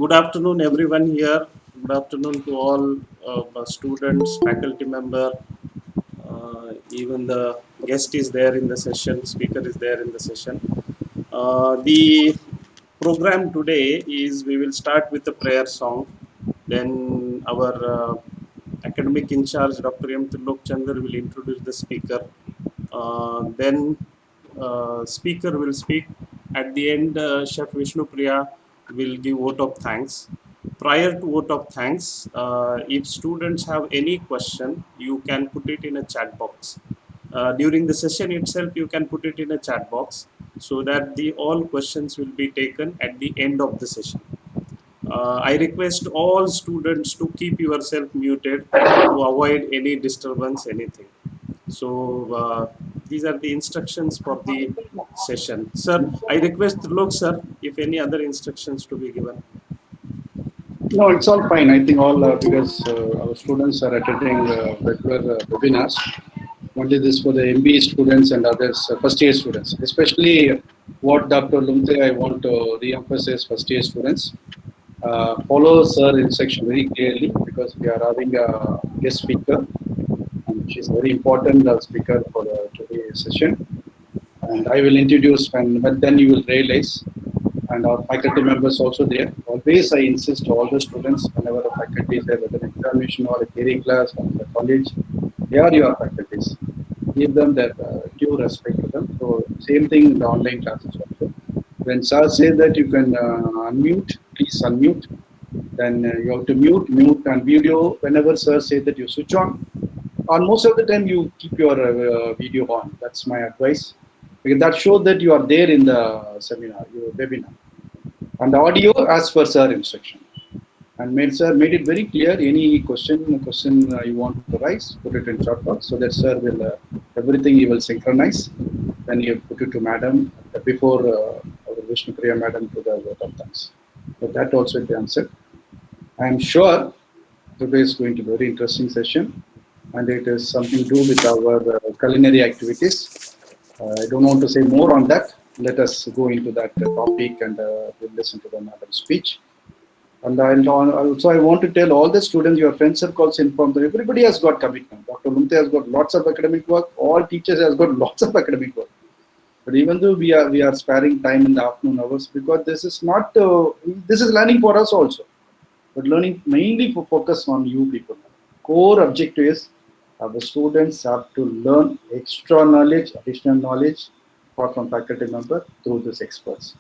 Good afternoon, everyone here. Good afternoon to all students, faculty member, even the guest is there in the session, speaker is there in the session. The program today is we will start with a prayer song. Then our academic in charge, Dr. M. Trilok Chandar, will introduce the speaker. Then speaker will speak. At the end, Chef Vishnu Priya will give vote of thanks. Prior to vote of thanks, if students have any question, you can put it in a chat box. During the session itself, you can put it in a chat box so that the all questions will be taken at the end of the session. I request all students to keep yourself muted to avoid any disturbance, anything. So these are the instructions for the session. Sir, I request Lok sir, if any other instructions to be given. No, it's all fine. I think all because our students are attending regular webinars. Only this for the MBA students and others, first year students. Especially what Dr. Lumte I want to re-emphasize first year students. Follow Sir instruction very clearly because we are having a guest speaker and she's very important speaker for today's session. And I will introduce, but then you will realize and our faculty members also there. Always I insist all the students, whenever the faculty is there, whether an examination or a theory class or in the college, they are your faculties. Give them that due respect to them. So same thing in the online classes also. When sir says that you can unmute, please unmute. Then you have to mute and video. Whenever sir says that you switch on, or most of the time you keep your video on. That's my advice. Because that shows that you are there in the seminar, your webinar. And the audio as per sir instruction. And made it very clear. Any question you want to raise, put it in chat box so that sir will everything he will synchronize. Then you put it to madam before our Vishnu Priya madam to the vote of thanks. So that also will be answered. I am sure today is going to be a very interesting session, and it is something to do with our culinary activities. I don't want to say more on that. Let us go into that topic and we'll listen to the madam's speech. And also, I want to tell all the students, your friend circles, inform them. Everybody has got commitment. Dr. Lumte has got lots of academic work. All teachers has got lots of academic work. But even though we are sparing time in the afternoon hours because this is not this is learning for us also, but learning mainly for focus on you people. Core objective is the students have to learn extra knowledge, additional knowledge, apart from faculty member through these experts.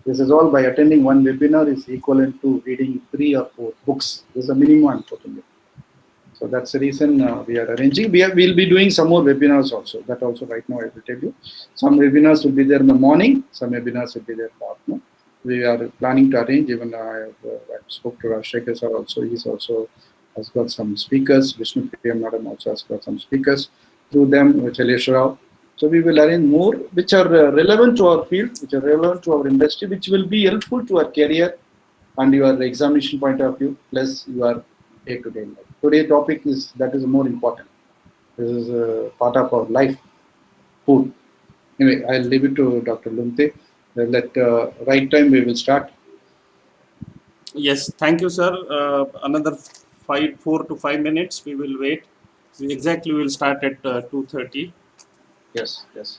This is all by attending one webinar is equivalent to reading 3 or 4 books. This is a minimum I'm putting it. So that's the reason we are arranging. We'll be doing some more webinars also. That also right now I will tell you. Some webinars will be there in the morning. Some webinars will be there in the afternoon. We are planning to arrange. Even I spoke to Rashekar sir also. He's also has got some speakers. Vishnu Priya madam also has got some speakers. Through them, Chalesh Rao. So we will arrange more which are relevant to our field, which are relevant to our industry, which will be helpful to our career and your examination point of view, plus your day-to-day life. Today's topic is that is more important. This is part of our life, food. Anyway, I'll leave it to Dr. Lumte. Let right time we will start. Yes, thank you, sir. Another 4 to 5 minutes. We will wait. So exactly, we will start at 2:30. Yes, yes.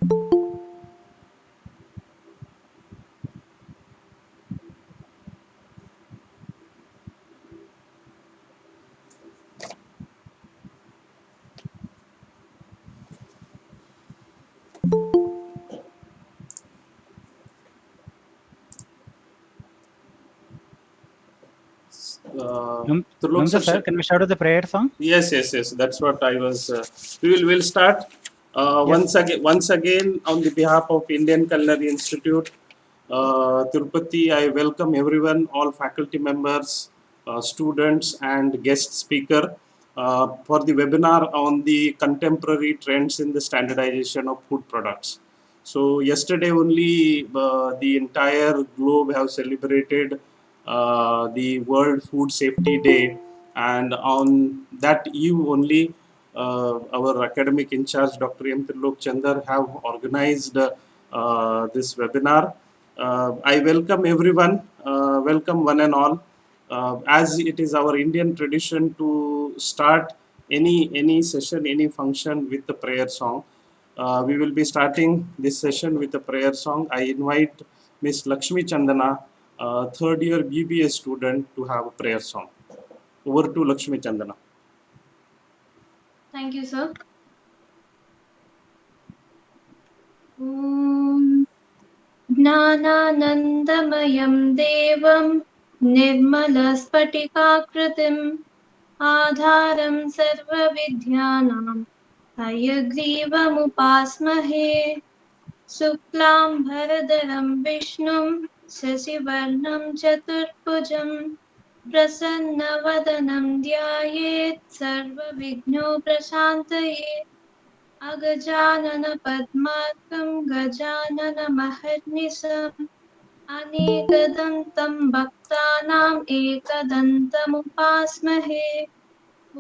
Trilok Mumta sir, sir, can we start with the prayer song? yes, yes, yes. That's what I was. We'll start Yes. once again on the behalf of Indian Culinary Institute, Tirupati. I welcome everyone, all faculty members, students, and guest speaker for the webinar on the contemporary trends in the standardization of food products. So yesterday only the entire globe have celebrated the World Food Safety Day, and on that eve only our academic in charge Dr. M. Trilok Chandar have organized this webinar. I welcome everyone, welcome one and all. As it is our Indian tradition to start any session, any function with the prayer song. We will be starting this session with a prayer song. I invite Miss Lakshmi Chandana, third year BBA student, to have a prayer song. Over to Lakshmi Chandana. Thank you, sir. ॐ ज्ञानानन्दमयं देवं निर्मलस्फटिकाकृतिम् आधारं सर्वविद्यानां हयग्रीवमुपास्महे शुक्लाम्बरधरं विष्णुं शशिवर्णं चतुर्भुजं प्रसन्नवदनं ध्यायेत् सर्वविघ्नोपशान्तये अगजाननपद्मार्कं गजाननमहर्निशम् अनेकदन्तं भक्तानाम् एकदन्तमुपास्महे ॐ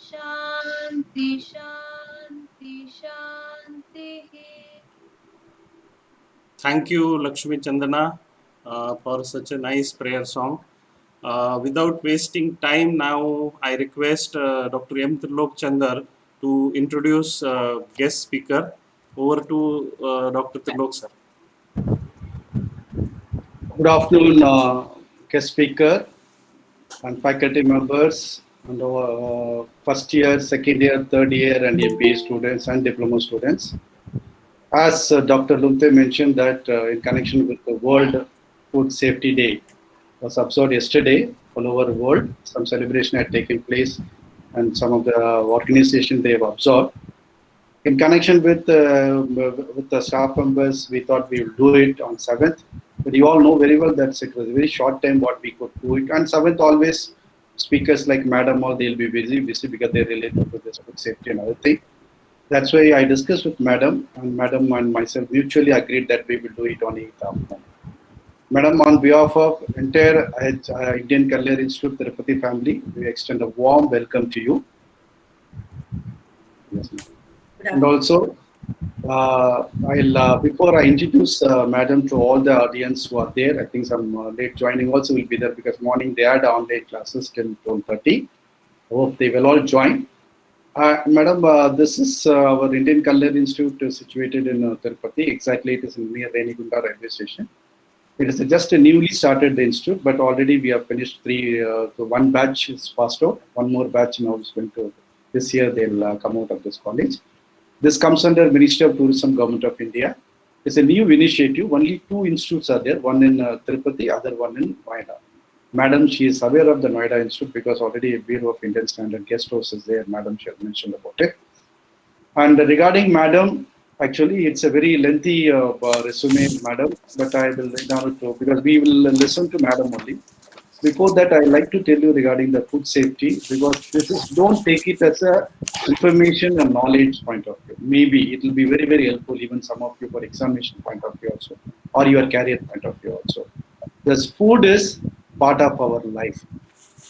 शान्ति शान्ति शान्तिः. Thank you, Lakshmi Chandana, for such a nice prayer song. Without wasting time, now I request Dr. M. Trilok Chandar to introduce guest speaker. Over to Dr. Trilok sir. Good afternoon, guest speaker and faculty members and our first year, second year, third year and MBA students and diploma students. As Dr. Lumte mentioned that in connection with the World Food Safety Day was observed yesterday all over the world. Some celebration had taken place and some of the organizations they have observed. In connection with the staff members, we thought we will do it on 7th. But you all know very well that it was a very short time what we could do it. And 7th always speakers like Madam or they'll be busy because they're related to this food safety and other thing. That's why I discussed with Madam and myself mutually agreed that we will do it on 8th afternoon. Madam, on behalf of entire Indian Culinary Institute Tirupati family, we extend a warm welcome to you. Yes, and also, before I introduce Madam to all the audience who are there, I think some late joining also will be there because morning they had online classes till 12:30. Hope they will all join. Madam, this is our Indian Culinary Institute situated in Tirupati. Exactly, it is near Renigunda railway station. It is just a newly started the institute, but already we have finished one batch is passed out. One more batch now is going to, this year they'll come out of this college. This comes under Ministry of Tourism, Government of India. It's a new initiative. Only two institutes are there, one in Tirupati, other one in Noida. Madam, she is aware of the Noida Institute because already a Bureau of Indian Standard guest house is there. Madam, she has mentioned about it. And regarding Madam, actually, it's a very lengthy resume, Madam, but I will lay down it because we will listen to Madam only. Before that, I like to tell you regarding the food safety because this is, don't take it as a information and knowledge point of view. Maybe it will be very, very helpful even some of you for examination point of view also or your career point of view also. This food is part of our life.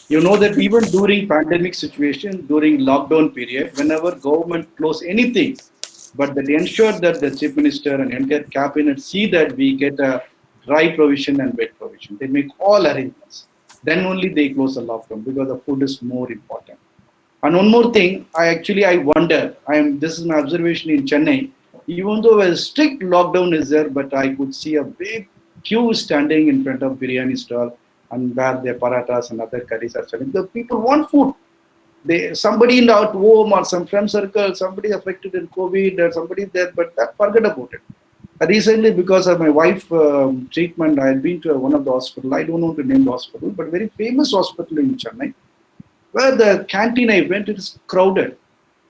You know that even during pandemic situation, during lockdown period, whenever government close anything, but that ensure that the chief minister and entire cabinet see that we get a dry provision and wet provision. They make all arrangements. Then only they close the lockdown because the food is more important. And one more thing, I wonder. This is my observation in Chennai. Even though a strict lockdown is there, but I could see a big queue standing in front of biryani stall and where their parathas and other curries are selling. The people want food. Somebody in the out home or some friend circle, somebody affected in COVID or somebody there, but forget about it. Recently, because of my wife treatment, I had been to one of the hospital. I don't know to name the hospital, but very famous hospital in Chennai, where the canteen I went, it is crowded.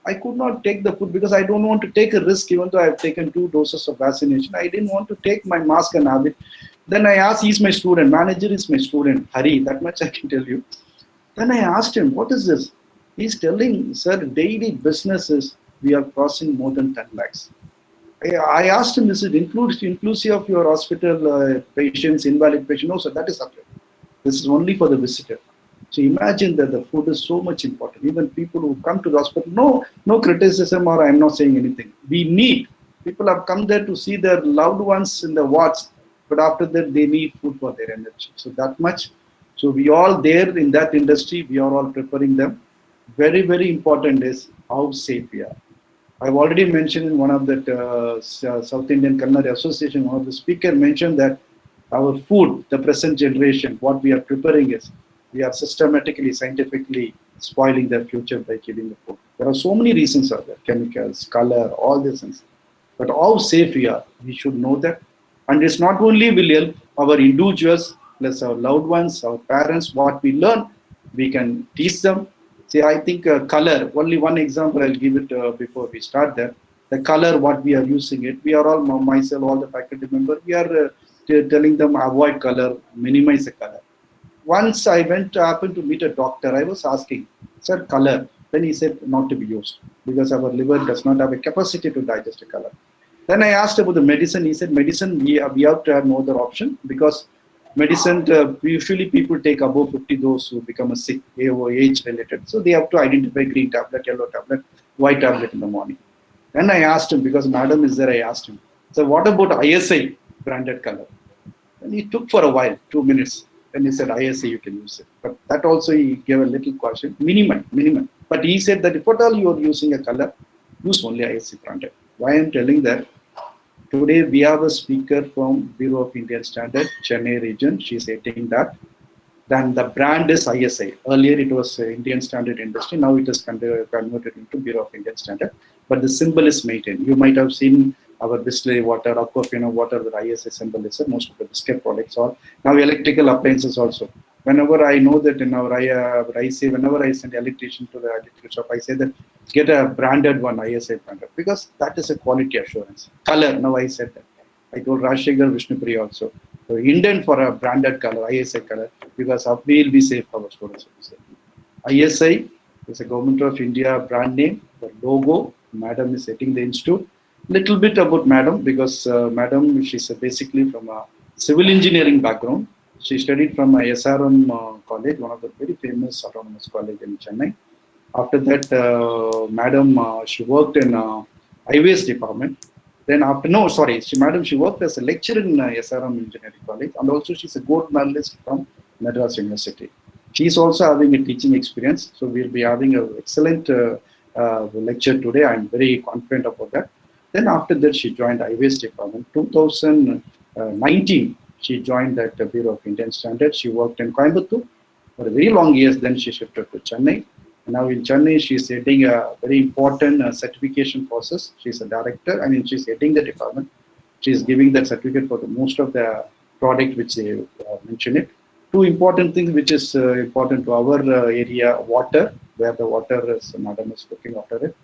I could not take the food because I don't want to take a risk, even though I have taken 2 doses of vaccination. I didn't want to take my mask and have it. Then I asked, he's my student, manager is my student, Hari, that much I can tell you. Then I asked him, what is this? He's telling, sir, daily businesses, we are crossing more than 10 lakhs. I asked him, is it inclusive of your hospital patients, invalid patients? No, sir, that is separate. This is only for the visitor. So imagine that the food is so much important. Even people who come to the hospital, no criticism or I'm not saying anything. We need, people have come there to see their loved ones in the wards, but after that they need food for their energy. So that much. So we all there in that industry, we are all preparing them. Very, very important is how safe we are. I've already mentioned in one of the South Indian Culinary Association, one of the speaker mentioned that our food, the present generation, what we are preparing is, we are systematically, scientifically spoiling their future by killing the food. There are so many reasons out there, chemicals, color, all these things. But how safe we are, we should know that. And it's not only will help our individuals, plus our loved ones, our parents, what we learn, we can teach them. See, I think color, only one example I'll give it before we start there. The color, what we are using it, we are all, myself, all the faculty members, we are telling them avoid color, minimize the color. Once I happened to meet a doctor, I was asking, sir, color. Then he said not to be used because our liver does not have a capacity to digest a color. Then I asked about the medicine. He said, medicine, we have to have no other option because medicine, usually people take above 50 those who become sick, age related. So they have to identify green tablet, yellow tablet, white tablet in the morning. Then I asked him, because madam is there, I asked him, so what about ISI branded color? And he took for a while, 2 minutes. Then he said, ISI, you can use it. But that also he gave a little caution, minimum. But he said that if at all you are using a color, use only ISI branded. Why I am telling that? Today we have a speaker from Bureau of Indian Standard, Chennai region. She is heading that. Then the brand is ISI. Earlier it was Indian Standard Industry. Now it is converted into Bureau of Indian Standard. But the symbol is maintained. You might have seen our Bisleri water, Aquafina water with ISI symbol is most of the biscuit products or now electrical appliances also. Whenever I know that in our ISI, whenever I send electrician to the electrical shop, I say that get a branded one, ISI branded, because that is a quality assurance. Color, now I said that. I told Rajshekhar Vishnupriya also. So Indian for a branded color, ISI color, because we will be safe for our students. ISI is a Government of India brand name. The logo, madam is setting the institute. Little bit about madam, because madam, she's basically from a civil engineering background. She studied from SRM college, one of the very famous autonomous college in Chennai. After that, madam, she worked in highways department. Then after, she worked as a lecturer in SRM engineering college, and also she's a gold medalist from Madras University. She's also having a teaching experience, so we'll be having an excellent lecture today. I'm very confident about that. Then after that, she joined highways department. 2019, she joined that Bureau of Indian Standard. She worked in Coimbatore for a very long years. Then she shifted to Chennai. Now in Chennai, she's heading a very important certification process. She's a director. She's heading the department. She's giving that certificate for most of the product which they mention it. Two important things which is important to our area: water, where the water is, madam is looking after it.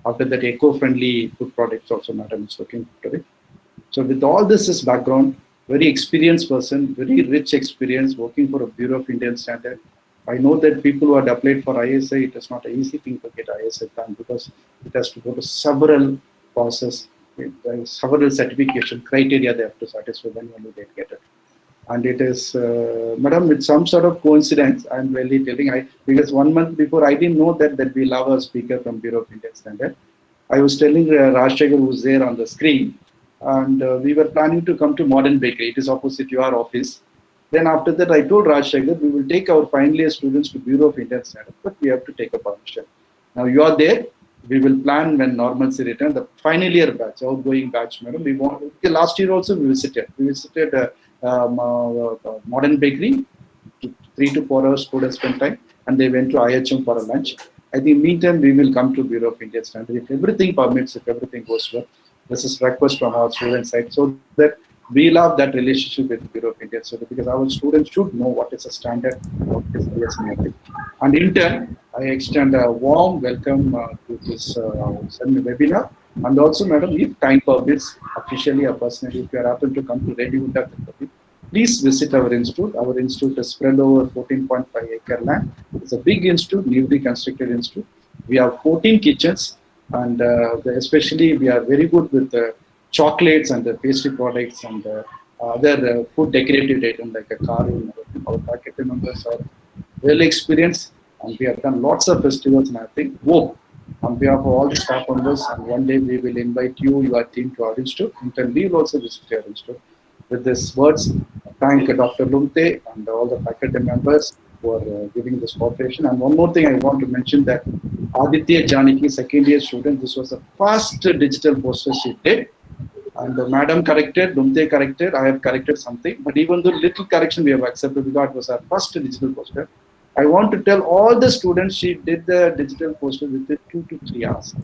After that, eco-friendly food products also madam is looking after it. So with all this as background, very experienced person, very rich experience working for a Bureau of Indian Standard. I know that people who had applied for ISI, it is not an easy thing to get ISI done because it has to go to several process, several certification criteria they have to satisfy, then only they get it. And it is, madam, with some sort of coincidence, I'm really telling, because 1 month before, I didn't know that we'll have a speaker from Bureau of Indian Standard. I was telling Rajshekhar, who was there on the screen, and we were planning to come to Modern Bakery. It is opposite your office. Then after that, I told Rajshekhar, we will take our final year students to Bureau of Indian Standard, but we have to take a permission. Now you are there. We will plan when normalcy return. The final year batch, outgoing batch, madam. We want. Last year also we visited. We visited Modern Bakery. 3 to 4 hours students spent time, and they went to IHM for a lunch. I think meantime we will come to Bureau of Indian Standards if everything permits, if everything goes well. This is request from our student side so that we love that relationship with Bureau of Indian Standards because our students should know what is a standard, what is ISMA. And in turn, I extend a warm welcome to this webinar. And also, madam, if time permits, officially or personally, if you are happen to come to Reddywood, please visit our institute. Our institute is spread over 14.5 acre land. It's a big institute, newly constructed institute. We have 14 kitchens, and especially we are very good with chocolates and the pastry products and other food decorative items like a car. Our faculty members are well experienced, and we have done lots of festivals. And I think, on behalf of all the staff members, and one day we will invite you, your team, to our institute. And we will also visit your institute. With these words, thank Dr. Lumte and all the faculty members for giving this cooperation. And one more thing I want to mention that Aditya Janaki, second year student, this was the first digital poster she did. And the madam corrected, Lumte corrected, I have corrected something. But even though little correction we have accepted because it was our first digital poster, I want to tell all the students she did the digital poster within 2 to 3 hours.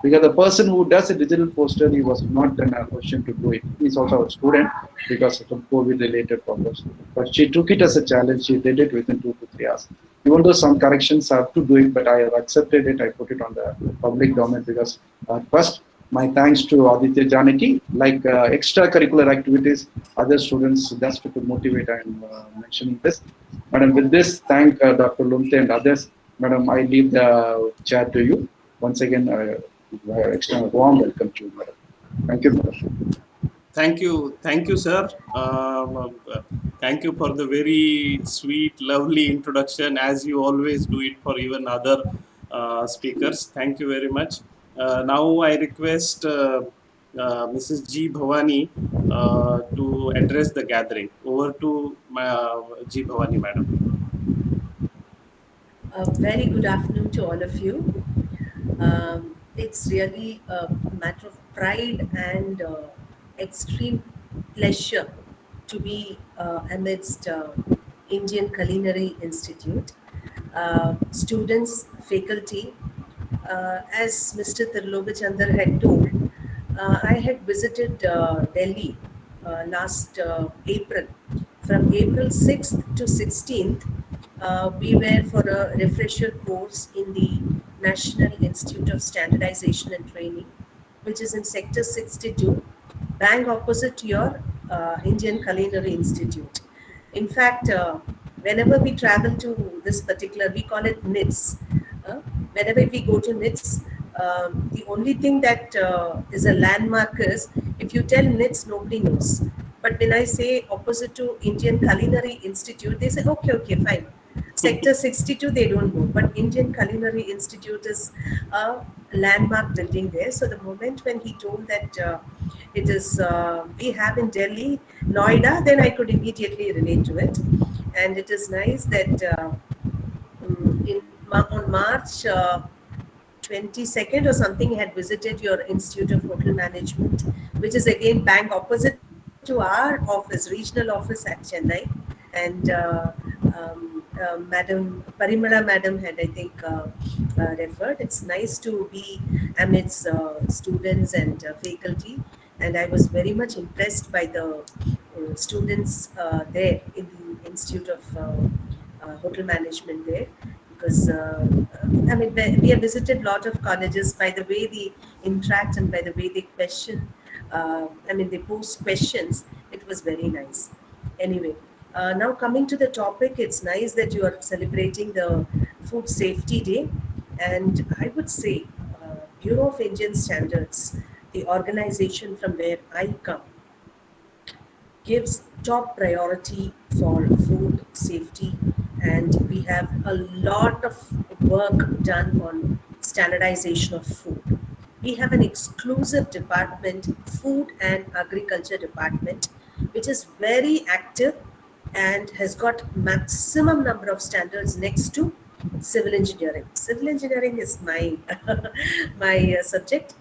Because the person who does a digital poster, he was not in a position to do it. He's also a student because of some COVID-related problems. But she took it as a challenge. She did it within 2 to 3 hours. Even though some corrections have to do it, but I have accepted it. I put it on the public domain because first, my thanks to Aditya Janaki. Like extracurricular activities, other students, just to motivate, I'm mentioning this. Madam, with this, thank Dr. Lumte and others. Madam, I leave the chair to you. Once again, extend a warm welcome to you, madam. Thank you, madam. Thank you, sir. Thank you for the very sweet, lovely introduction, as you always do it for even other speakers. Thank you very much. Now I request Mrs. G. Bhavani to address the gathering. Over to G. Bhavani, madam. A very good afternoon to all of you. It's really a matter of pride and extreme pleasure to be amidst Indian Culinary Institute. Students, faculty, as Mr. Tirlogachandar had told, I had visited Delhi last April. From April 6th to 16th, we were for a refresher course in the National Institute of Standardization and Training, which is in Sector 62, bang opposite to your Indian Culinary Institute. In fact, whenever we travel to this particular, we call it NITS. Whenever we go to NITS, the only thing that is a landmark is, if you tell NITS, nobody knows. But when I say opposite to Indian Culinary Institute, they say, okay, fine. Sector 62, they don't know. But Indian Culinary Institute is a landmark building there. So the moment when he told that it is, we have in Delhi, Noida, then I could immediately relate to it. And it is nice that on March 22nd or something, had visited your Institute of Hotel Management, which is again bang opposite to our office, regional office at Chennai. And Madam Parimala Madam had, I think, referred. It's nice to be amidst students and faculty, and I was very much impressed by the students there in the Institute of Hotel Management there. Because I mean, we have visited a lot of colleges. By the way they interact and by the way they question, they post questions. It was very nice. Anyway, now coming to the topic, it's nice that you are celebrating the Food Safety Day, and I would say Bureau of Indian Standards, the organization from where I come, gives top priority for food safety, and we have a lot of work done on standardization of food. We have an exclusive department, Food and Agriculture Department, which is very active and has got maximum number of standards next to civil engineering. Civil engineering is my my subject.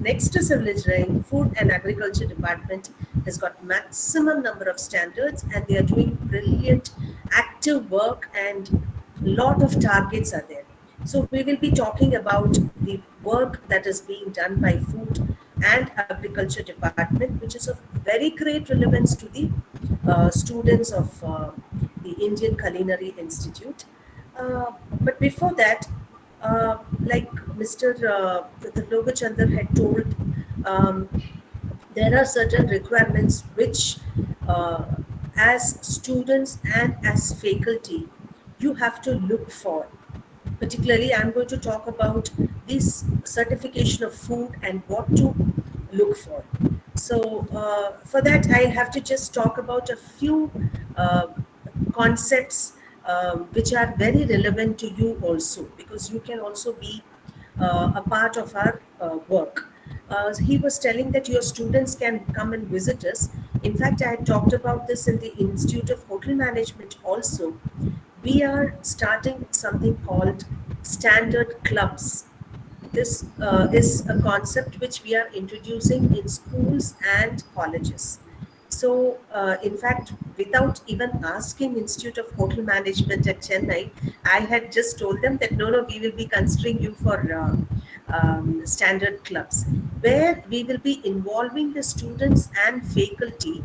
Next to civil engineering, food and agriculture department has got maximum number of standards, and they are doing brilliant active work, and lot of targets are there. So we will be talking about the work that is being done by food and agriculture department, which is of very great relevance to the students of the Indian Culinary Institute. But before that, like Mr. Logachandar had told, um, there are certain requirements which, as students and as faculty, you have to look for. Particularly, I'm going to talk about this certification of food and what to look for. So, for that, I have to just talk about a few uh, concepts which are very relevant to you also, because you can also be a part of our work. He was telling that your students can come and visit us. In fact, I had talked about this in the Institute of Hotel Management also. We are starting something called standard clubs. This is a concept which we are introducing in schools and colleges. So, in fact, without even asking Institute of Hotel Management at Chennai, I had just told them that no, we will be considering you for standard clubs, where we will be involving the students and faculty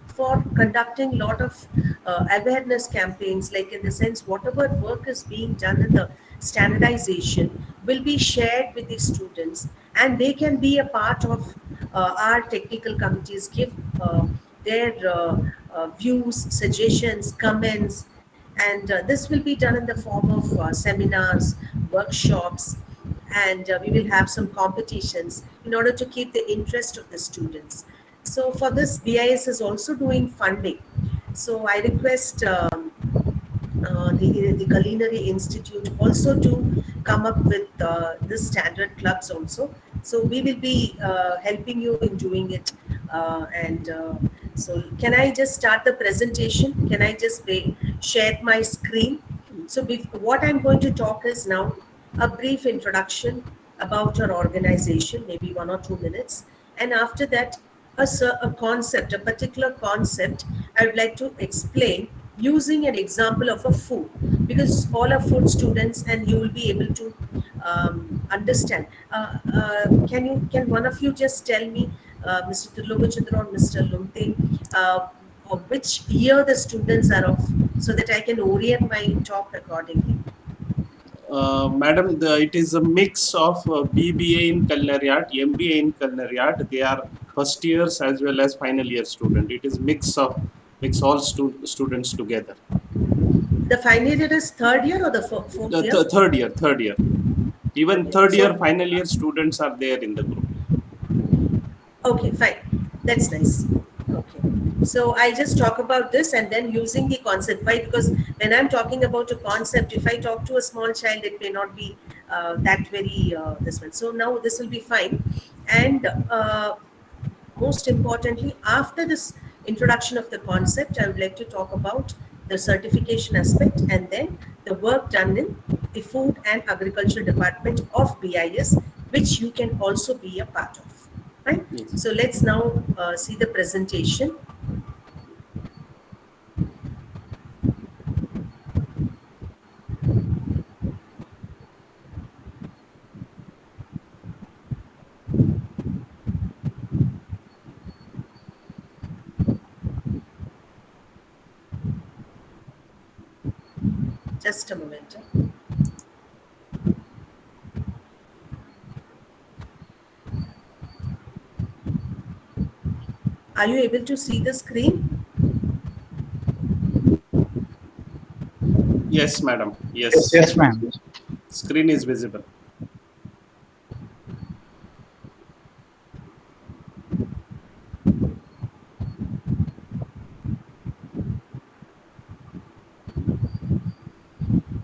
for conducting a lot of awareness campaigns, like in the sense whatever work is being done in the standardization will be shared with the students, and they can be a part of our technical committees, give their views, suggestions, comments, and this will be done in the form of seminars, workshops, and we will have some competitions in order to keep the interest of the students. So for this, BIS is also doing funding. So I request the Culinary Institute also to come up with this standard clubs also. So we will be helping you in doing it. So can I just start the presentation? Can I just share my screen? So what I'm going to talk is now a brief introduction about our organization, maybe 1 or 2 minutes. And after that, a concept, a particular concept, I would like to explain using an example of a food, because all are food students and you will be able to understand. Can one of you just tell me, Mr. Tilogachandra or Mr. Lumte, of which year the students are of, so that I can orient my talk accordingly? Madam, it is a mix of BBA in Culinary Art, MBA in Culinary Art. They are first years as well as final year student. It is mix all students together. The final year is third year or the fourth year? Third year. Even third year, final year students are there in the group. Okay, fine. That's nice. Okay. So I just talk about this and then using the concept. Why? Because when I'm talking about a concept, if I talk to a small child, it may not be that very this one. So now this will be fine. And most importantly, after this introduction of the concept, I would like to talk about the certification aspect and then the work done in the Food and Agriculture Department of BIS, which you can also be a part of. Right? Yes. So let's now see the presentation. Just a moment. Are you able to see the screen? Yes, madam. Yes. Yes, ma'am. Screen is visible.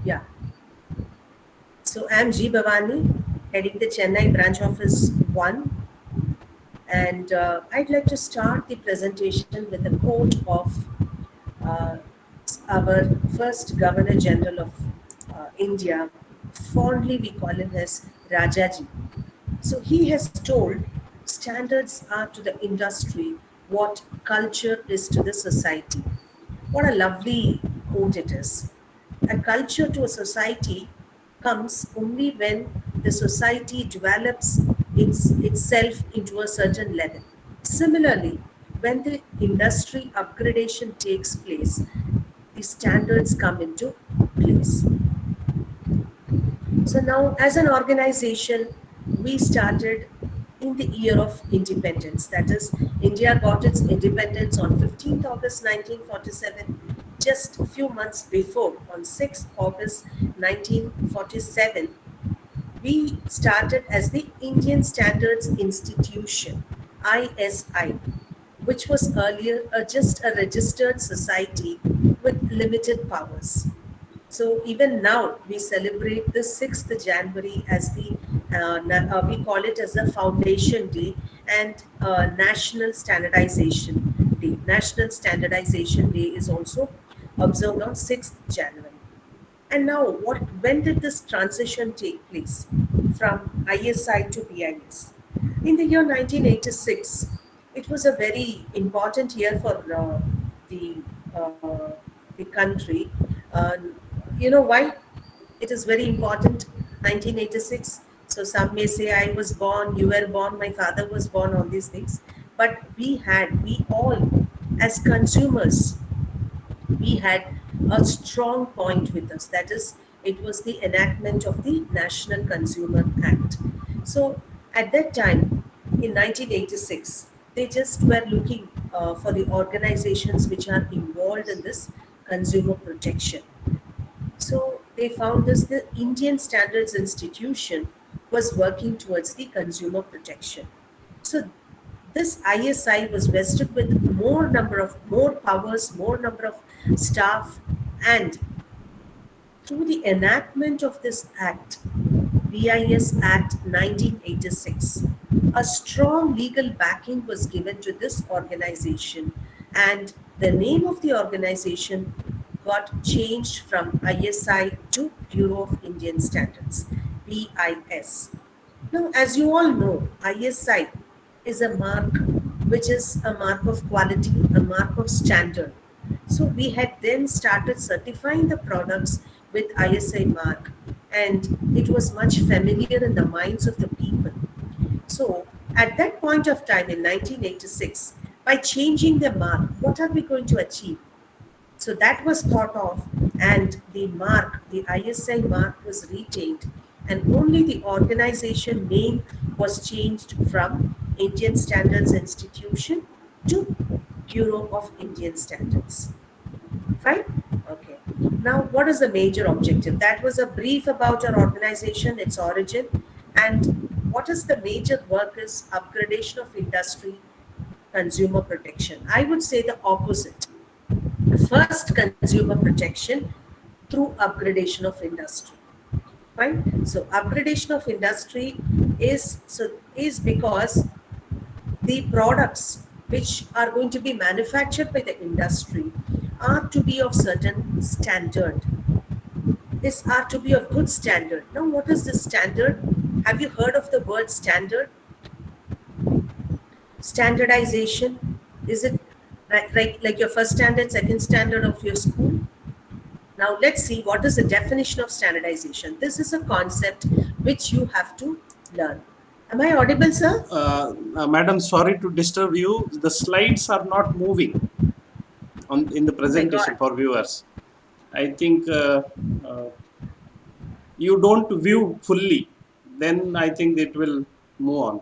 Yeah. So I'm G. Bhavani, heading the Chennai branch office 1. And I'd like to start the presentation with a quote of our first Governor General of India, fondly we call him as Rajaji. So he has told standards are to the industry what culture is to the society. What a lovely quote it is. A culture to a society comes only when the society develops itself into a certain level. Similarly, when the industry upgradation takes place, the standards come into place. So now, as an organization, we started in the year of independence. That is, India got its independence on 15th August 1947. Just a few months before, on 6th August 1947, we started as the Indian Standards Institution, ISI, which was earlier just a registered society with limited powers. So even now we celebrate the 6th January as the we call it as the Foundation Day and National Standardization Day. National Standardization Day is also observed on 6th January. And now, when did this transition take place from ISI to BIS? In the year 1986, it was a very important year for the the country. Uh, you know why? It is very important. 1986. So some may say I was born, you were born, my father was born, all these things. But we all, as consumers, we had a strong point with us. That is, it was the enactment of the National Consumer Act. So at that time, in 1986, they just were looking for the organizations which are involved in this consumer protection. So they found this the Indian Standards Institution was working towards the consumer protection. So this ISI was vested with more powers, more number of staff, and through the enactment of this act, BIS Act 1986, a strong legal backing was given to this organization, and the name of the organization got changed from ISI to Bureau of Indian Standards, BIS. Now, as you all know, ISI is a mark which is a mark of quality, a mark of standard. So we had then started certifying the products with ISI mark, and it was much familiar in the minds of the people. So at that point of time in 1986, by changing the mark, what are we going to achieve? So that was thought of, and the mark, the ISI mark was retained, and only the organization name was changed from Indian Standards Institution to Bureau of Indian Standards. Fine? Okay. Now, what is the major objective? That was a brief about our organization, its origin, and what is the major work is upgradation of industry, consumer protection. I would say the opposite. First, consumer protection through upgradation of industry. Fine. So upgradation of industry is because the products which are going to be manufactured by the industry are to be of certain standard. This are to be of good standard. Now, what is the standard? Have you heard of the word standard? Standardization. Is it like your first standard, second standard of your school? Now, let's see what is the definition of standardization. This is a concept which you have to learn. Am I audible, sir? Madam, sorry to disturb you. The slides are not moving in the presentation for viewers. I think you don't view fully. Then I think it will move on.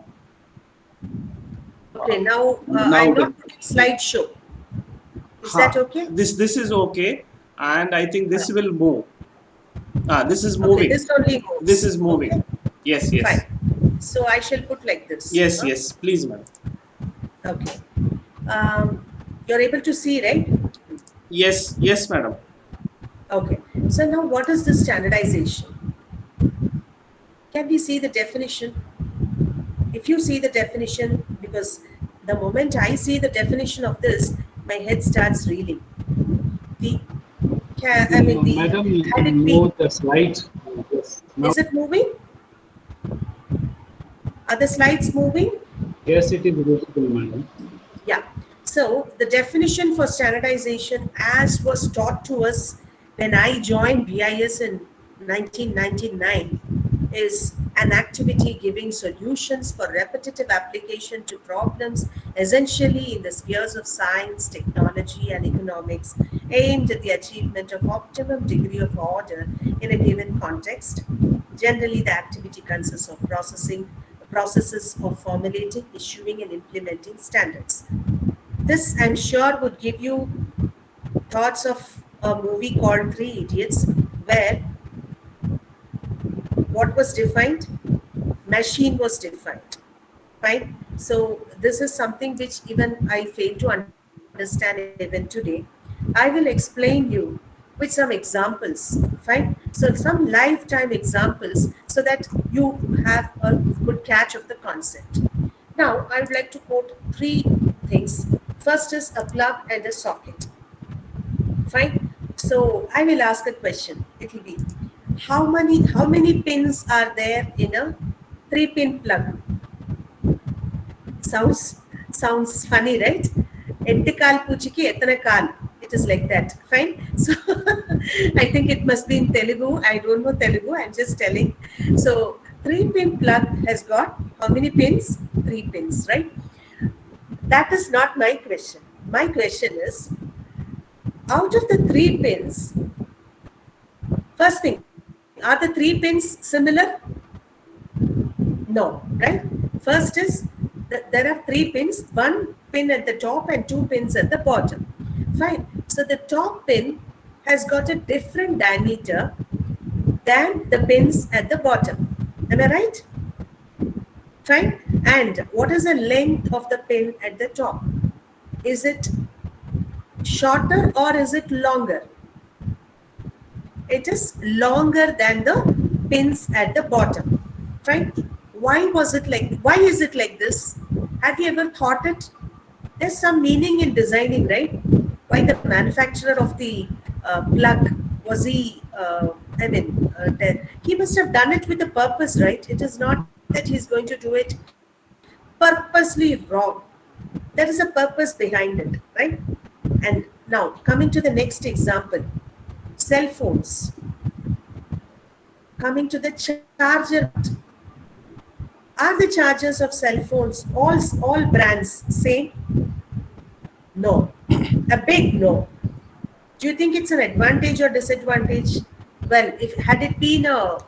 Okay, now I'm not putting slideshow. Is that okay? This is okay, and I think this will move. This is moving. Okay, this only moves. This is moving. Okay. Yes. Fine. So I shall put like this. Yes, please, ma'am. Okay. You're able to see, right? Yes, madam. Okay. So now what is the standardization? Can we see the definition? If you see the definition, because the moment I see the definition of this, my head starts reeling. The I mean, Madam, you had can it been, move the slides. Yes. Now, is it moving? Are the slides moving? yes, it is visible, madam. Yeah. So the definition for standardization as was taught to us when I joined BIS in 1999 is an activity giving solutions for repetitive application to problems essentially in the spheres of science, technology and economics aimed at the achievement of optimum degree of order in a given context. Generally, the activity consists of processes of formulating, issuing and implementing standards. This, I'm sure, would give you thoughts of a movie called Three Idiots, where what was defined? Machine was defined. Fine. So this is something which even I fail to understand even today. I will explain you with some examples. Fine. So some lifetime examples so that you have a good catch of the concept. Now I would like to quote three things. First is a plug and a socket. Fine. So I will ask a question. It will be how many pins are there in a 3-pin plug? Sounds funny, right? Ettikal puchiki etana kaal. It is like that. Fine. So I think it must be in Telugu. I don't know Telugu. I'm just telling. So 3-pin plug has got how many pins? 3 pins, right? That is not my question. My question is, out of the 3 pins, first thing, are the 3 pins similar? No, right? First is there are 3 pins, 1 pin at the top and 2 pins at the bottom. Fine. So the top pin has got a different diameter than the pins at the bottom. Am I right? Fine. And what is the length of the pin at the top? Is it shorter or is it longer? It is longer than the pins at the bottom. Fine. Why is it like this? Have you ever thought it? There's some meaning in designing, right? Why the manufacturer of the plug was he must have done it with a purpose, right? It is not that he's going to do it purposely wrong. There is a purpose behind it, right? And now coming to the next example, cell phones. Coming to the charger. Are the chargers of cell phones all brands same? No. A big no. Do you think it's an advantage or disadvantage? Well, if had it been a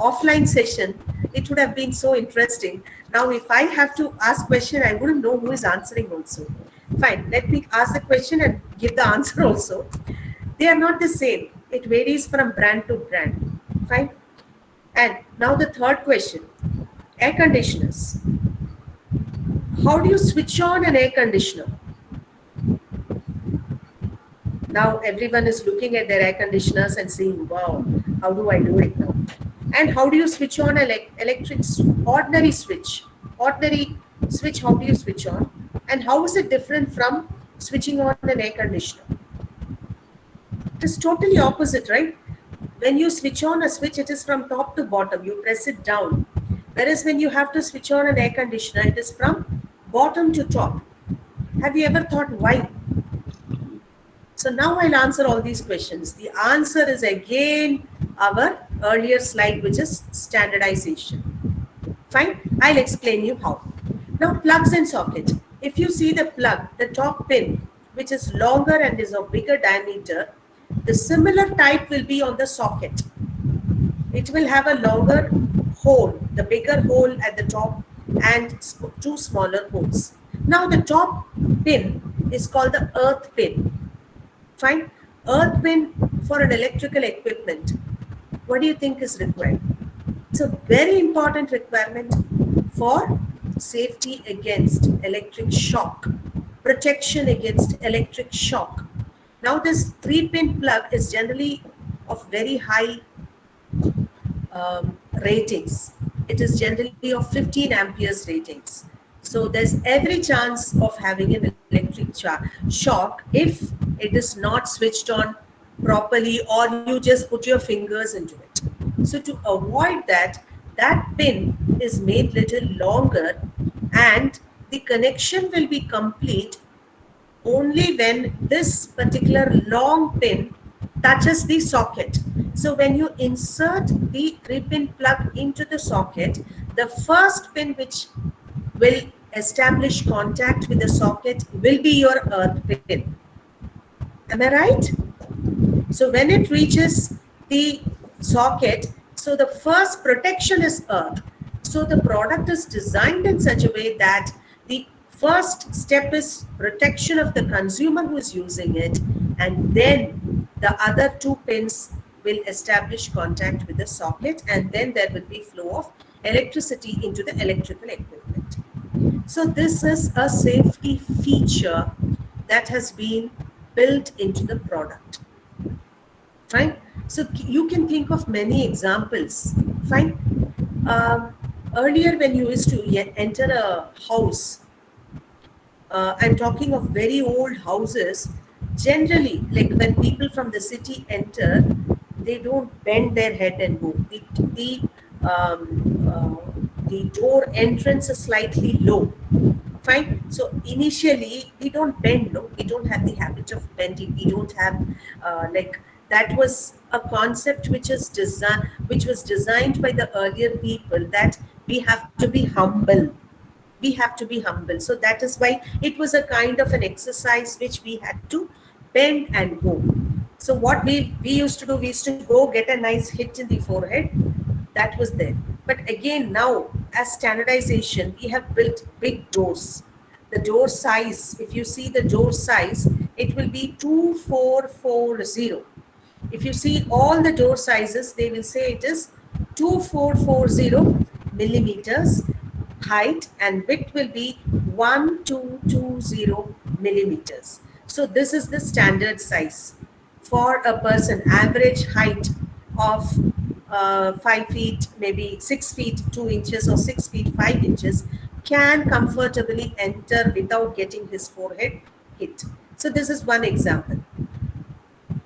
offline session, it would have been so interesting. Now, if I have to ask question, I wouldn't know who is answering also. Fine. Let me ask the question and give the answer also. They are not the same. It varies from brand to brand. Fine. And now the third question. Air conditioners. How do you switch on an air conditioner? Now everyone is looking at their air conditioners and saying, wow, how do I do it now? And how do you switch on an electric ordinary switch? Ordinary switch, how do you switch on? And how is it different from switching on an air conditioner? It is totally opposite, right? When you switch on a switch, it is from top to bottom. You press it down. Whereas when you have to switch on an air conditioner, it is from bottom to top. Have you ever thought why? So now I'll answer all these questions. The answer is again our earlier slide, which is standardization. Fine, I'll explain you how. Now plugs and socket. If you see the plug, the top pin, which is longer and is of bigger diameter, the similar type will be on the socket. It will have a longer hole, the bigger hole at the top and 2 smaller holes. Now the top pin is called the earth pin. Fine. Earth pin for an electrical equipment. What do you think is required? It's a very important requirement for safety against electric shock, protection against electric shock. Now this 3-pin plug is generally of very high ratings. It is generally of 15 amperes ratings. So there's every chance of having an electric shock if it is not switched on properly, or you just put your fingers into it. So to avoid that, that pin is made little longer, and the connection will be complete only when this particular long pin touches the socket. So when you insert the 3-pin plug into the socket, the first pin which will establish contact with the socket will be your earth pin. Am I right? So when it reaches the socket, so the first protection is earth. So the product is designed in such a way that the first step is protection of the consumer who is using it, and then the other 2 pins will establish contact with the socket, and then there will be flow of electricity into the electrical equipment. So this is a safety feature that has been built into the product. Fine. So you can think of many examples. Fine. Earlier, when you used to enter a house, I'm talking of very old houses. Generally, like when people from the city enter, they don't bend their head and go. The door entrance is slightly low. Fine. So initially, we don't bend. No, we don't have the habit of bending. We don't have that was a concept which was designed by the earlier people, that we have to be humble. We have to be humble. So that is why it was a kind of an exercise which we had to bend and go. So what we used to do, we used to go get a nice hit in the forehead. That was there. But again, now as standardization, we have built big doors. The door size, if you see the door size, it will be 2440. If you see all the door sizes, they will say it is 2440 millimeters height, and width will be 1220 millimeters. So this is the standard size for a person. Average height of 5 feet, maybe 6 feet 2 inches or 6 feet 5 inches can comfortably enter without getting his forehead hit. So this is one example.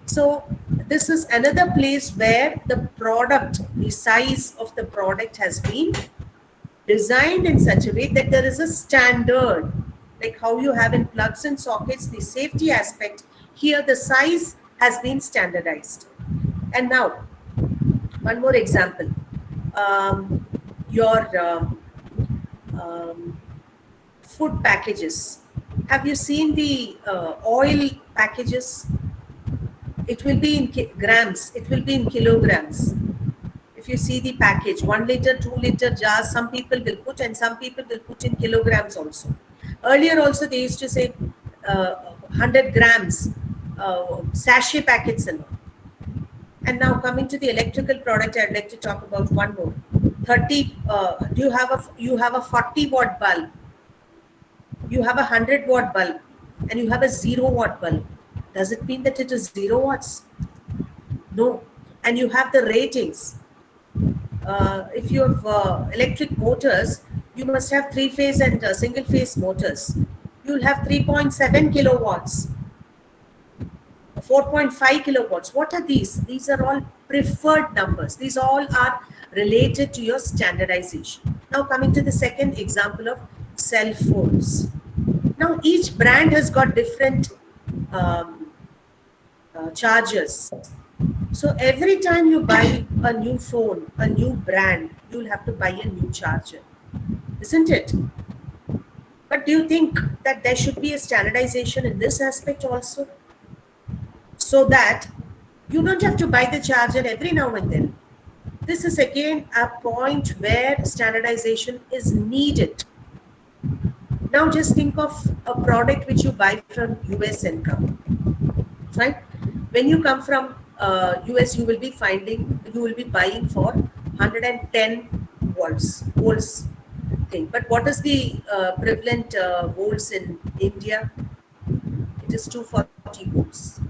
So this is another place where the product, the size of the product has been designed in such a way that there is a standard, like how you have in plugs and sockets, the safety aspect. Here the size has been standardized. And now, one more example. Your food packages. Have you seen the oil packages? It will be in grams. It will be in kilograms. If you see the package, 1 liter, 2 liter jars, some people will put, and some people will put in kilograms also. Earlier also they used to say 100 grams, sachet packets and all. And now coming to the electrical product, I'd like to talk about one more. 30. You have a 40 watt bulb. You have a 100 watt bulb, and you have a 0 watt bulb. Does it mean that it is 0 watts? No. And you have the ratings. If you have electric motors, you must have 3-phase and single-phase motors. You will have 3.7 kilowatts, 4.5 kilowatts. What are these? These are all preferred numbers. These all are related to your standardization. Now coming to the second example of cell phones. Now each brand has got different chargers. So every time you buy a new phone, a new brand, you'll have to buy a new charger, isn't it? But do you think that there should be a standardization in this aspect also? So that you don't have to buy the charger every now and then. This is again a point where standardization is needed. Now just think of a product which you buy from US and come. Right? When you come from US, you will be buying for 110 volts thing. But what is the prevalent volts in India? It is 240 volts.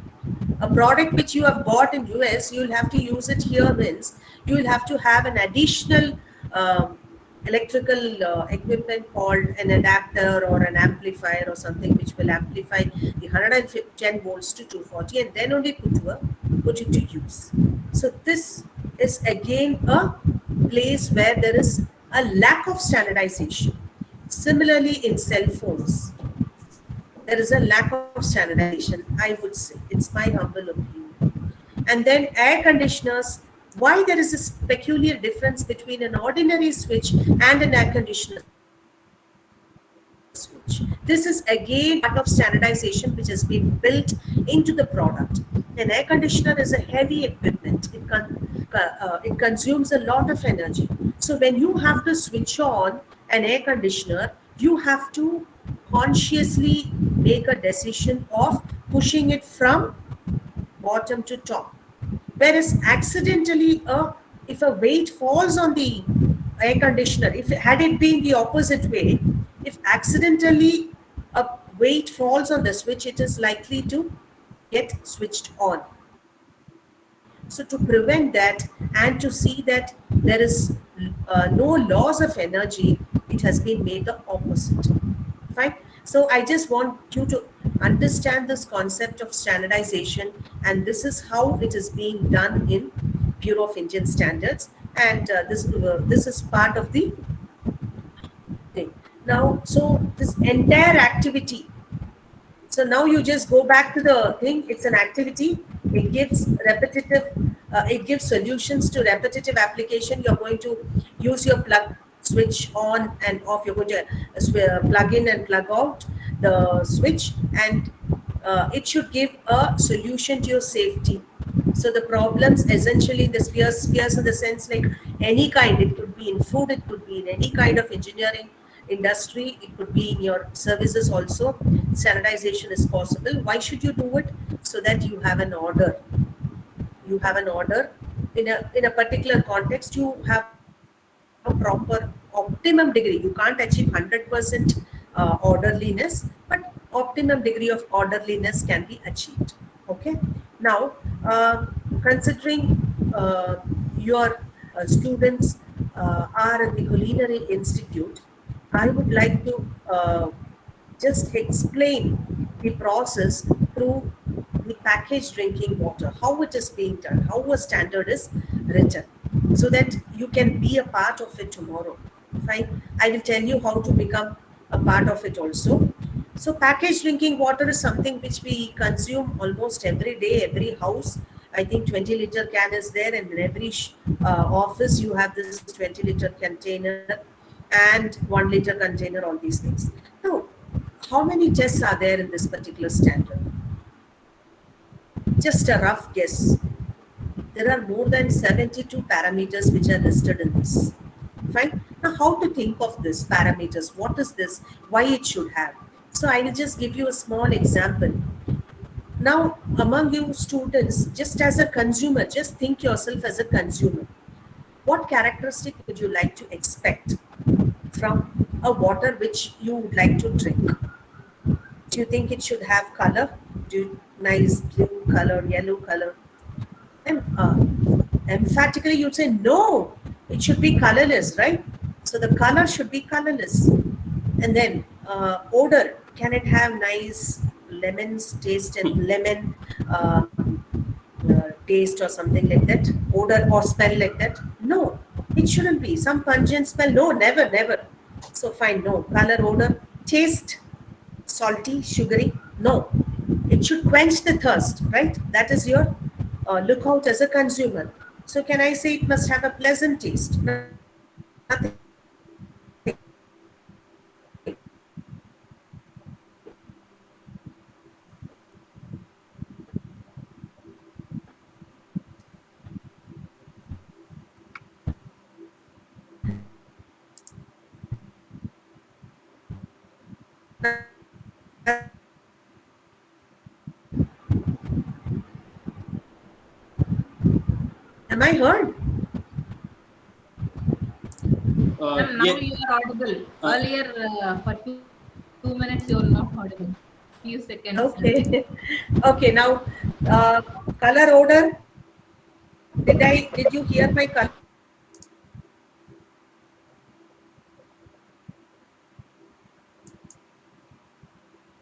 A product which you have bought in US, you will have to use it here, means you will have to have an additional electrical equipment called an adapter or an amplifier or something which will amplify the 110 volts to 240, and then only put to a put it to use. So this is again a place where there is a lack of standardization. Similarly, in cell phones, there is a lack of standardization, I would say. It's my humble opinion. And then air conditioners, why there is this peculiar difference between an ordinary switch and an air conditioner switch. This is again part of standardization which has been built into the product. An air conditioner is a heavy equipment. It consumes a lot of energy. So when you have to switch on an air conditioner, you have to consciously make a decision of pushing it from bottom to top. Whereas accidentally, if a weight falls on the air conditioner, if had it been the opposite way, if accidentally a weight falls on the switch, it is likely to get switched on. So to prevent that and to see that there is no loss of energy, it has been made the opposite. Fine. So I just want you to understand this concept of standardization, and this is how it is being done in Bureau of Indian Standards, and this is part of the thing. Now, so this entire activity. So now you just go back to the thing. It's an activity. It gives repetitive. It gives solutions to repetitive application. You're going to use your plug switch on and off. You're going to plug in and plug out the switch, and it should give a solution to your safety. So the problems essentially the spheres in the sense like any kind. It could be in food. It could be in any kind of engineering industry. It could be in your services also. Standardization is possible. Why should you do it? So that you have an order. You have an order in a particular context. You have a proper optimum degree. You can't achieve 100% orderliness, but optimum degree of orderliness can be achieved. Okay. Now, considering your students are at the Culinary Institute, I would like to just explain the process through the packaged drinking water, how it is being done, how a standard is written, so that you can be a part of it tomorrow. Fine. I will tell you how to become a part of it also. So packaged drinking water is something which we consume almost every day, every house. I think 20-liter can is there, and in every office you have this 20-liter container and 1-liter container, all these things. Now, how many tests are there in this particular standard? Just a rough guess. There are more than 72 parameters which are listed in this. Fine. Now, how to think of this parameters? What is this? Why it should have? So I will just give you a small example. Now, among you students, just as a consumer, just think yourself as a consumer. What characteristic would you like to expect from a water which you would like to drink? Do you think it should have color? Nice blue color, yellow color? And emphatically you'd say no, it should be colorless, right? So the color should be colorless. And then odor, can it have nice lemons taste and lemon taste or something like that? Odor or smell like that? No, it shouldn't be. Some pungent smell? No, never, never. So fine, no. Color, odor, taste, salty, sugary? No. It should quench the thirst, right? That is your lookout as a consumer. So can I say it must have a pleasant taste? Nothing. Am I heard? Ma'am, now Yeah, you are audible. Earlier, for two minutes, you were not audible. Few seconds. Okay. Okay. Now, color, odor. Did you hear my color?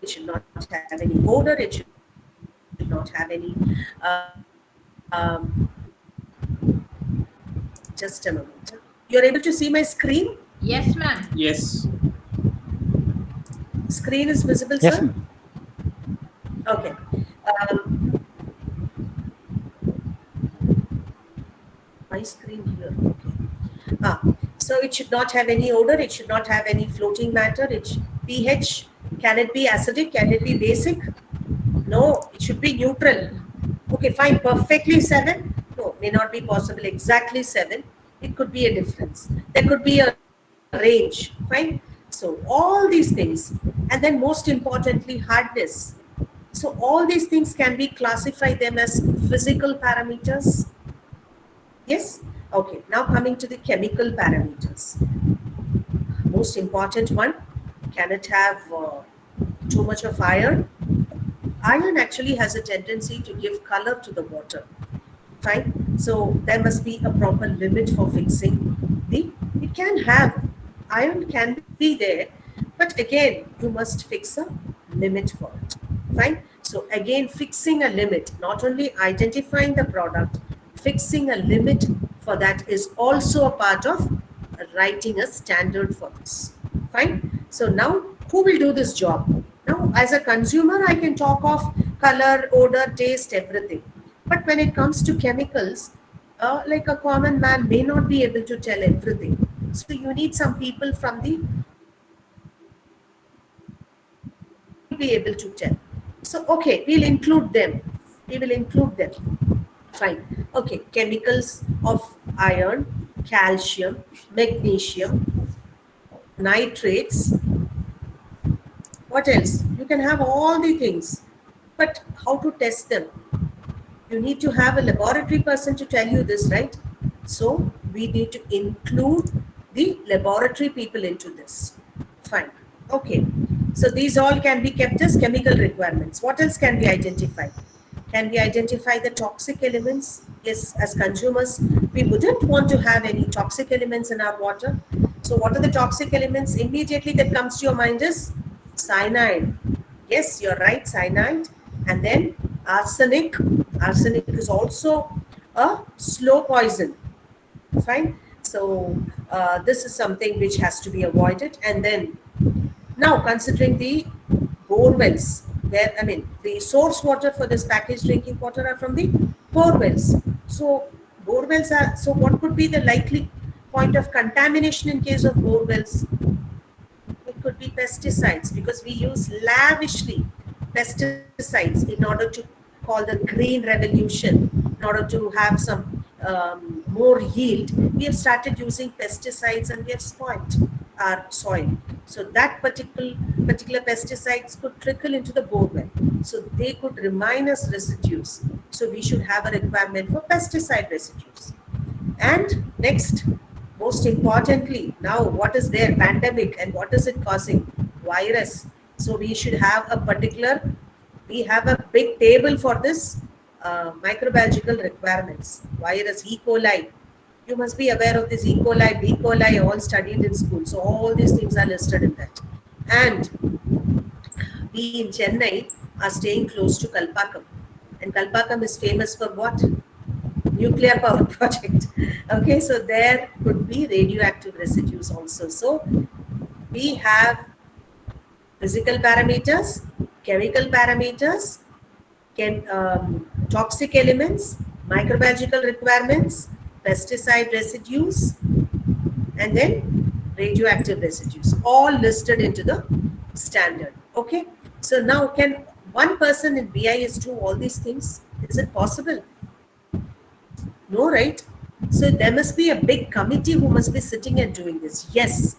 It should not have any odor. It should not have any Um, just a moment. You're able to see my screen? Yes, ma'am. Yes. Screen is visible, Yes, sir? ma'am. Okay. My screen here. Okay. So it should not have any odor. It should not have any floating matter. pH. Can it be acidic? Can it be basic? No. It should be neutral. Okay, fine. Perfectly 7? No, may not be possible. Exactly 7. It could be a difference. There could be a range. Fine. So all these things, and then most importantly, hardness. So all these things can be classified them as physical parameters. Yes? Okay, now coming to the chemical parameters. Most important one, can it have too much of iron? Iron actually has a tendency to give color to the water. Fine. So there must be a proper limit for fixing it can have, iron can be there, but again, you must fix a limit for it. Fine. So again, fixing a limit, not only identifying the product, fixing a limit for that is also a part of writing a standard for this. Fine. So now who will do this job? Now as a consumer, I can talk of color, odor, taste, everything. But when it comes to chemicals, like a common man may not be able to tell everything. So you need some people from the be able to tell. So okay, we'll include them. We will include them. Fine. Okay, chemicals of iron, calcium, magnesium, nitrates. What else? You can have all the things, but how to test them? You need to have a laboratory person to tell you this, right? So we need to include the laboratory people into this. Fine. Okay. So these all can be kept as chemical requirements. What else can we identify? Can we identify the toxic elements? Yes, as consumers, we wouldn't want to have any toxic elements in our water. So what are the toxic elements? Immediately that comes to your mind is cyanide. Yes, you're right, cyanide. And then arsenic. Arsenic is also a slow poison. Fine. So this is something which has to be avoided. And then now considering the bore wells, where the source water for this packaged drinking water are from the bore wells. So bore wells are, so what could be the likely point of contamination in case of bore wells? It could be pesticides, because we use lavishly pesticides in order to call the green revolution, in order to have some more yield. We have started using pesticides and we have spoiled our soil. So that particular pesticides could trickle into the bore well. So they could remain as residues. So we should have a requirement for pesticide residues. And next, most importantly, now what is there? Pandemic, and what is it causing? Virus. So we should have we have a big table for this microbiological requirements. Virus, E. coli. You must be aware of this E. coli, B. coli, all studied in school. So all these things are listed in that. And we in Chennai are staying close to Kalpakkam. And Kalpakkam is famous for what? Nuclear power project. Okay, so there could be radioactive residues also. So we have physical parameters, chemical parameters, toxic elements, microbiological requirements, pesticide residues, and then radioactive residues, all listed into the standard. Okay, so now can one person in BIS do all these things? Is it possible? No, right? So there must be a big committee who must be sitting and doing this. Yes,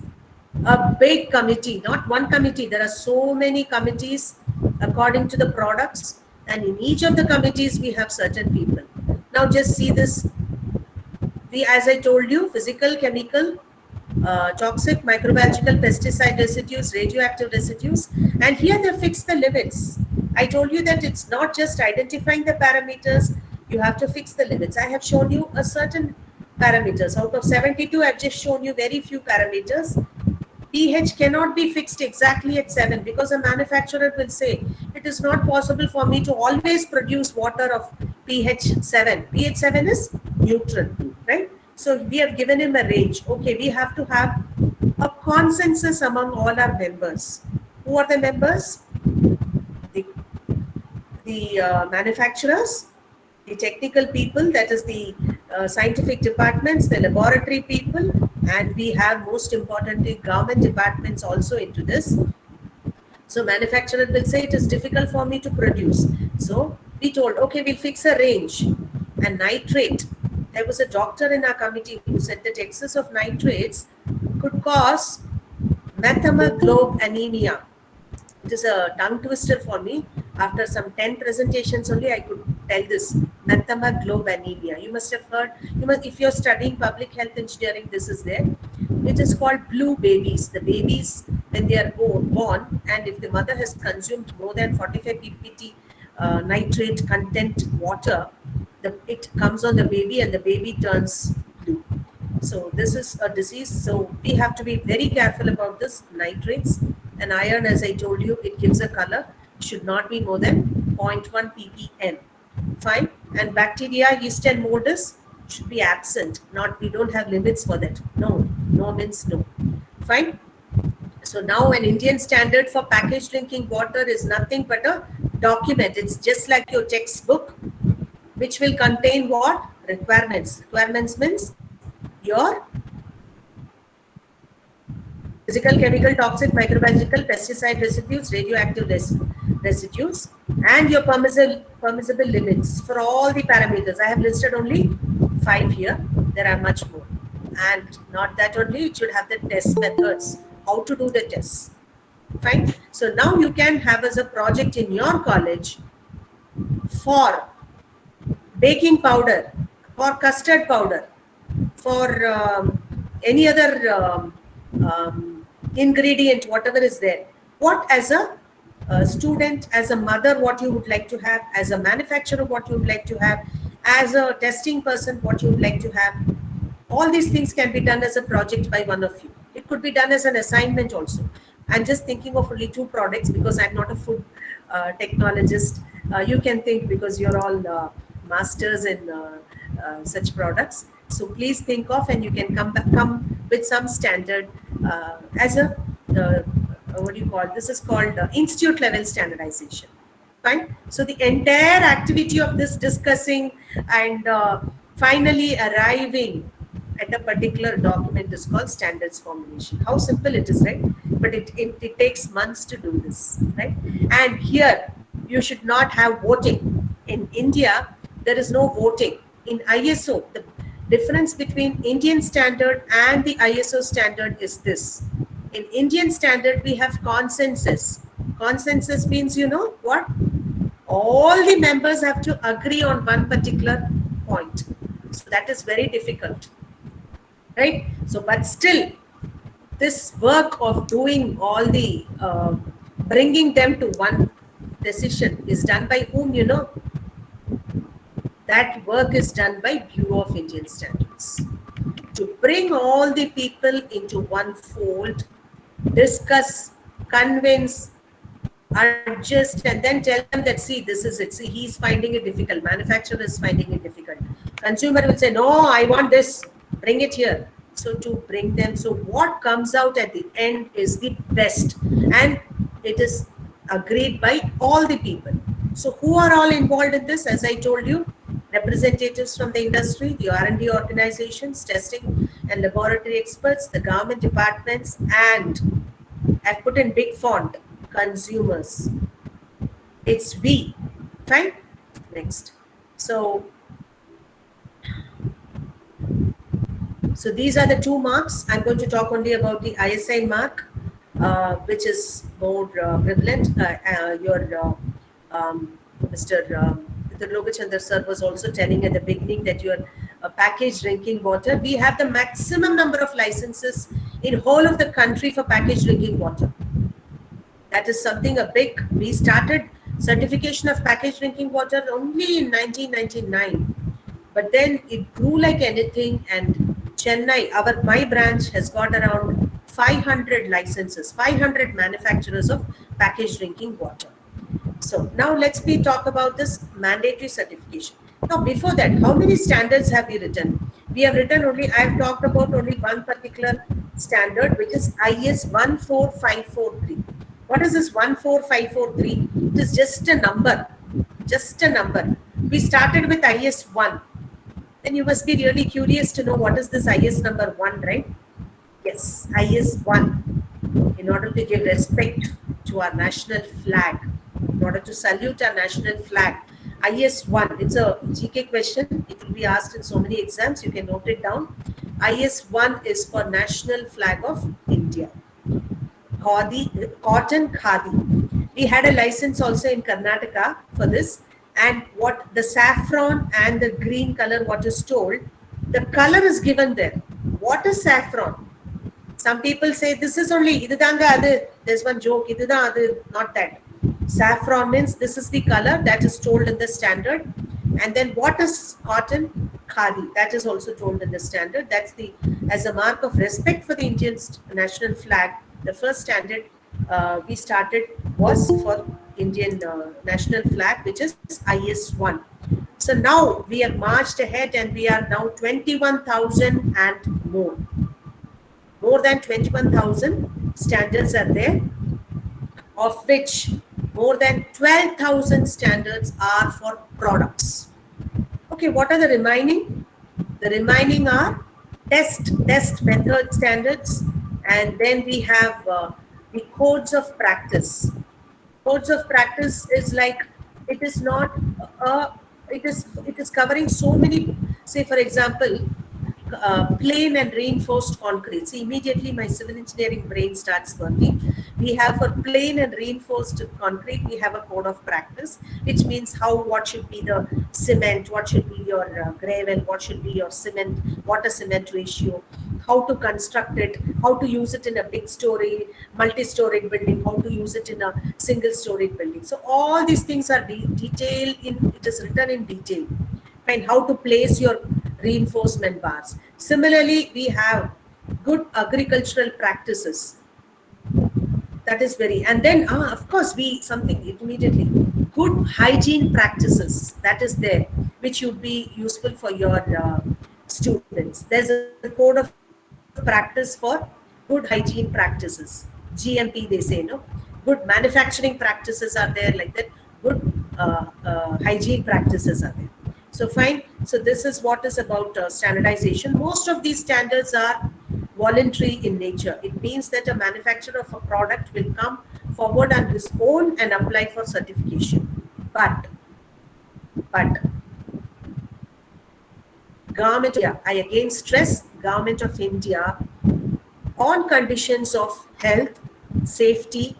a big committee, not one committee. There are so many committees according to the products, and in each of the committees we have certain people. Now just see this. As I told you, physical, chemical, toxic, microbiological, pesticide residues, radioactive residues, and here they fix the limits. I told you that it's not just identifying the parameters, you have to fix the limits. I have shown you a certain parameters. Out of 72, I've just shown you very few parameters. pH cannot be fixed exactly at 7 because a manufacturer will say, it is not possible for me to always produce water of pH 7. pH 7 is neutral, right? So we have given him a range. Okay, we have to have a consensus among all our members. Who are the members? The manufacturers, the technical people, that is the scientific departments, the laboratory people, and we have most importantly government departments also into this. So manufacturer will say it is difficult for me to produce. So we told, okay, we'll fix a range. And nitrate, there was a doctor in our committee who said that excess of nitrates could cause methemoglobinemia. It is a tongue twister for me. After some 10 presentations only, I could tell this, methemoglobinemia. You must have heard, if you're studying public health engineering, this is there. It is called blue babies. The babies, when they are born, and if the mother has consumed more than 45 ppt nitrate content water, it comes on the baby and the baby turns blue. So this is a disease. So we have to be very careful about this nitrates. And iron, as I told you, it gives a color, should not be more than 0.1 ppm. Fine. And bacteria, yeast and molds should be absent. We don't have limits for that. No means no. Fine. So now an Indian standard for packaged drinking water is nothing but a document. It's just like your textbook, which will contain what? Requirements. Requirements means your physical, chemical, toxic, microbiological, pesticide residues, radioactive residues, and your permissible limits for all the parameters. I have listed only 5 here. There are much more. And not that only, it should have the test methods, how to do the tests. Fine. So now you can have as a project in your college for baking powder, for custard powder, for any other ingredient, whatever is there. What as a student, as a mother, what you would like to have, as a manufacturer, what you would like to have, as a testing person, what you would like to have. All these things can be done as a project by one of you. It could be done as an assignment also. I'm just thinking of only 2 products because I'm not a food technologist. You can think because you're all masters in such products. So please think of, and you can come with some standard as a, what do you call, this is called institute level standardization. Fine. So the entire activity of this discussing and finally arriving at a particular document is called standards formulation. How simple it is, right? But it takes months to do this, right? And here you should not have voting. In India, there is no voting. In ISO, the difference between Indian standard and the ISO standard is this. In Indian standard, we have consensus. Consensus means, you know what? All the members have to agree on one particular point. So that is very difficult, right? So, but still, this work of doing all the, bringing them to one decision is done by whom, you know? That work is done by Bureau of Indian Standards. To bring all the people into one fold, discuss, convince, adjust, and then tell them that, see, this is it. See, he's finding it difficult. Manufacturer is finding it difficult. Consumer will say, no, I want this. Bring it here. So to bring them. So what comes out at the end is the best. And it is agreed by all the people. So who are all involved in this? As I told you, representatives from the industry, the R&D organizations, testing and laboratory experts, the government departments, and I've put in big font, consumers. It's we. Fine? Next. So these are the 2 marks. I'm going to talk only about the ISI mark, which is more prevalent. Mr. Logachandra sir was also telling at the beginning that your packaged drinking water, we have the maximum number of licenses in whole of the country for packaged drinking water. That is something we started certification of packaged drinking water only in 1999. But then it grew like anything, and Chennai, my branch has got around 500 licenses, 500 manufacturers of packaged drinking water. So now let's talk about this mandatory certification. Now, before that, how many standards have we written? We have written only, I have talked about only one particular standard, which is IS 14543. What is this 14543? It is just a number. Just a number. We started with IS 1. Then you must be really curious to know what is this IS number 1, right? Yes, IS 1. In order to give respect to our national flag, in order to salute our national flag, IS 1, it's a GK question. It will be asked in so many exams. You can note it down. IS 1 is for National Flag of India. Cotton khadi. We had a license also in Karnataka for this. And what the saffron and the green color, what is told, the color is given there. What is saffron? Some people say this is only, there's one joke, not that. Saffron means this is the color that is told in the standard. And then what is cotton? Khadi. That is also told in the standard. That's the, as a mark of respect for the Indian national flag, the first standard we started was for Indian national flag, which is IS 1. So now we have marched ahead and we are now 21,000 and more. More than 21,000 standards are there, of which more than 12,000 standards are for products. Okay, what are the remaining? The remaining are test method standards, and then we have the codes of practice. Codes of practice is like, it is not it is covering so many, say for example, plain and reinforced concrete. See, immediately my civil engineering brain starts working. We have for plain and reinforced concrete, we have a code of practice, which means what should be the cement, what should be your gravel, what should be your cement, water cement ratio, how to construct it, how to use it in a big story, multi-storied building, how to use it in a single-storied building. So all these things are detailed in, it is written in detail. And how to place your reinforcement bars. Similarly, we have good agricultural practices. That is very, and then of course immediately, good hygiene practices, that is there, which would be useful for your students. There's a code of practice for good hygiene practices. GMP, they say, no? Good manufacturing practices are there, like that. Good hygiene practices are there. So fine. So this is what is about standardization. Most of these standards are voluntary in nature. It means that a manufacturer of a product will come forward on his own and apply for certification. But Government of India, I again stress, Government of India, on conditions of health, safety,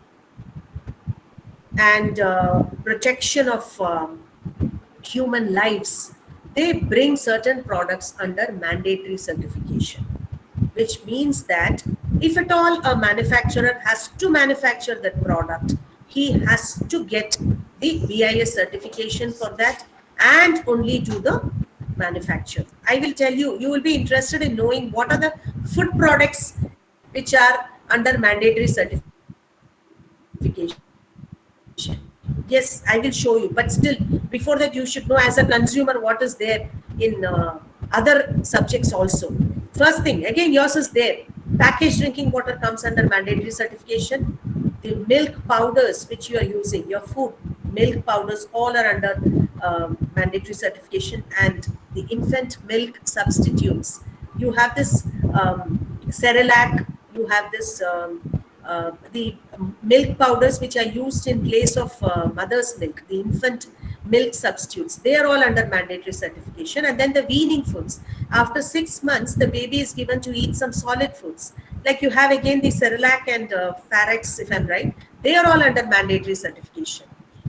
and protection of human lives, they bring certain products under mandatory certification, which means that if at all a manufacturer has to manufacture that product, he has to get the BIS certification for that and only do the manufacture. I will tell you, you will be interested in knowing what are the food products which are under mandatory certification. Yes, I will show you. But still, before that, you should know as a consumer what is there in other subjects also. First thing, again, yours is there. Packaged drinking water comes under mandatory certification. The milk powders which you are using, your food, milk powders, all are under mandatory certification. And the infant milk substitutes. You have this Cerelac, you have this the milk powders which are used in place of mother's milk, the infant milk substitutes, they are all under mandatory certification. And then the weaning foods, after 6 months the baby is given to eat some solid foods, like you have again the Cerelac and Farex, if I'm right, they are all under mandatory certification.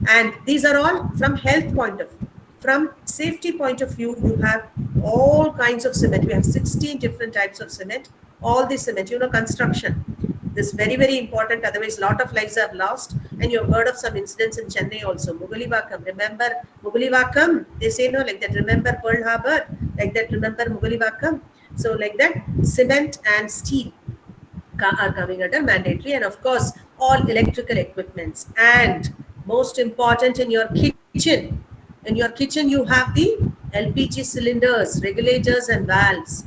And these are all from health point of view. From safety point of view, you have all kinds of cement. We have 16 different types of cement. All the cement, construction. This is very, very important. Otherwise, a lot of lives are lost. And you have heard of some incidents in Chennai also. Mugalivakkam. Remember Mugalivakkam? They say no, like that. Remember Pearl Harbor? Like that. Remember Mugalivakkam? So like that, cement and steel are coming under mandatory. And of course, all electrical equipments. And most important, in your kitchen. In your kitchen, you have the LPG cylinders, regulators and valves.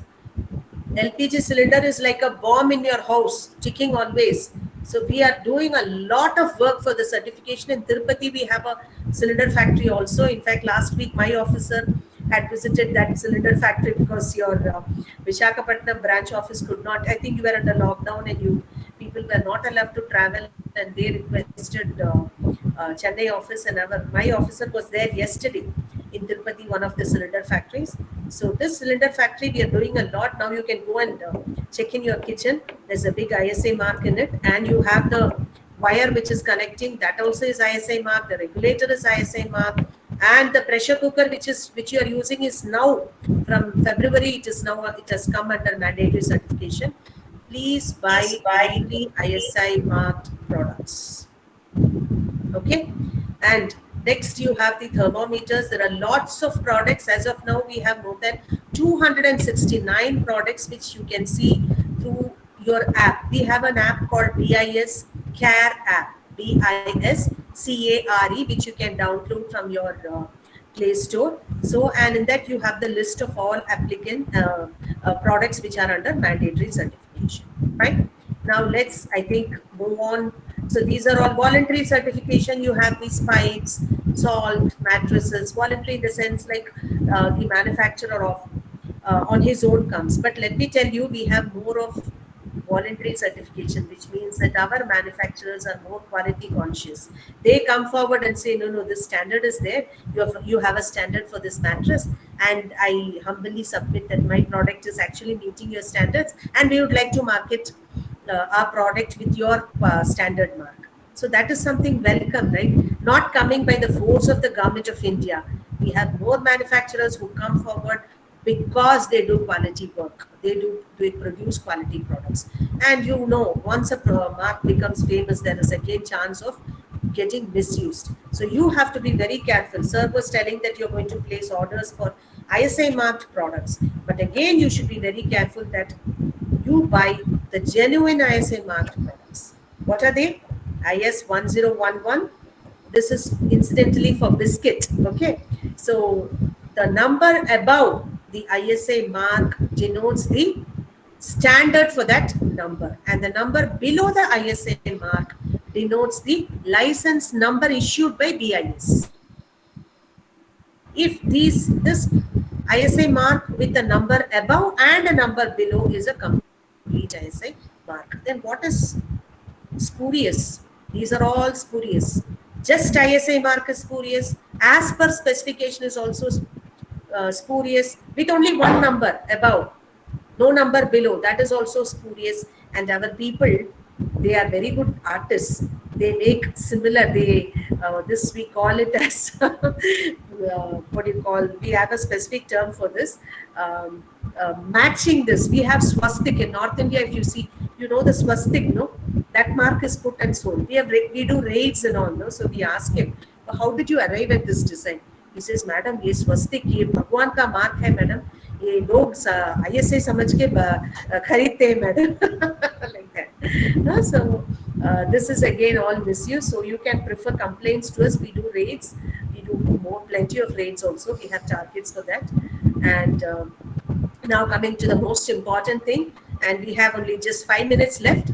LPG cylinder is like a bomb in your house, ticking always. So we are doing a lot of work for the certification. In Tirupati, we have a cylinder factory also. In fact, last week my officer had visited that cylinder factory because your Visakhapatnam branch office could not. I think you were under lockdown and people were not allowed to travel, and they requested Chennai office, and my officer was there yesterday in Tirupati, one of the cylinder factories. So this cylinder factory, we are doing a lot. Now you can go and check in your kitchen. There's a big ISA mark in it, and you have the wire which is connecting. That also is ISA mark. The regulator is ISA mark, and the pressure cooker which you are using is now from February. It has come under mandatory certification. Please buy only ISI marked products. Okay, and next you have the thermometers. There are lots of products. As of now, we have more than 269 products which you can see through your app. We have an app called BIS Care app, BIS CARE, which you can download from your Play Store. So, and in that you have the list of all applicant products which are under mandatory certification. Right now, let's move on. So these are all voluntary certification. You have these pipes, salt, mattresses. Voluntary in the sense like the manufacturer of on his own comes. But let me tell you, we have more of voluntary certification, which means that our manufacturers are more quality conscious. They come forward and say, no, this standard is there. You have a standard for this mattress, and I humbly submit that my product is actually meeting your standards, and we would like to market our product with your standard mark. So that is something welcome, right? Not coming by the force of the government of India. We have more manufacturers who come forward because they do quality work. They produce quality products. And once a mark becomes famous, there is again chance of getting misused. So you have to be very careful. Sir was telling that you're going to place orders for ISI marked products. But again, you should be very careful that you buy the genuine ISI marked products. What are they? IS 1011. This is incidentally for biscuit. Okay. So the number above the ISA mark denotes the standard for that number, and the number below the ISA mark denotes the license number issued by BIS. If this ISA mark with the number above and a number below is a complete ISA mark, then what is spurious? These are all spurious. Just ISA mark is spurious. As per specification is also spurious, with only one number above, no number below. That is also spurious. And our people, they are very good artists. They make similar. This we call it as we have a specific term for this. Matching this, we have swastik in North India. If you see, the swastik, no, that mark is put and sold. We do raids and all, no. So we ask him, how did you arrive at this design? He says, madam, ये स्वस्तिक ये भगवान का mark है madam, ये लोग ISA समझ के खरीदते हैं madam. Like that. So this is again all misuse. So you can prefer complaints to us. We do raids. We do plenty of raids also. We have targets for that. And now coming to the most important thing, and we have only just 5 minutes left.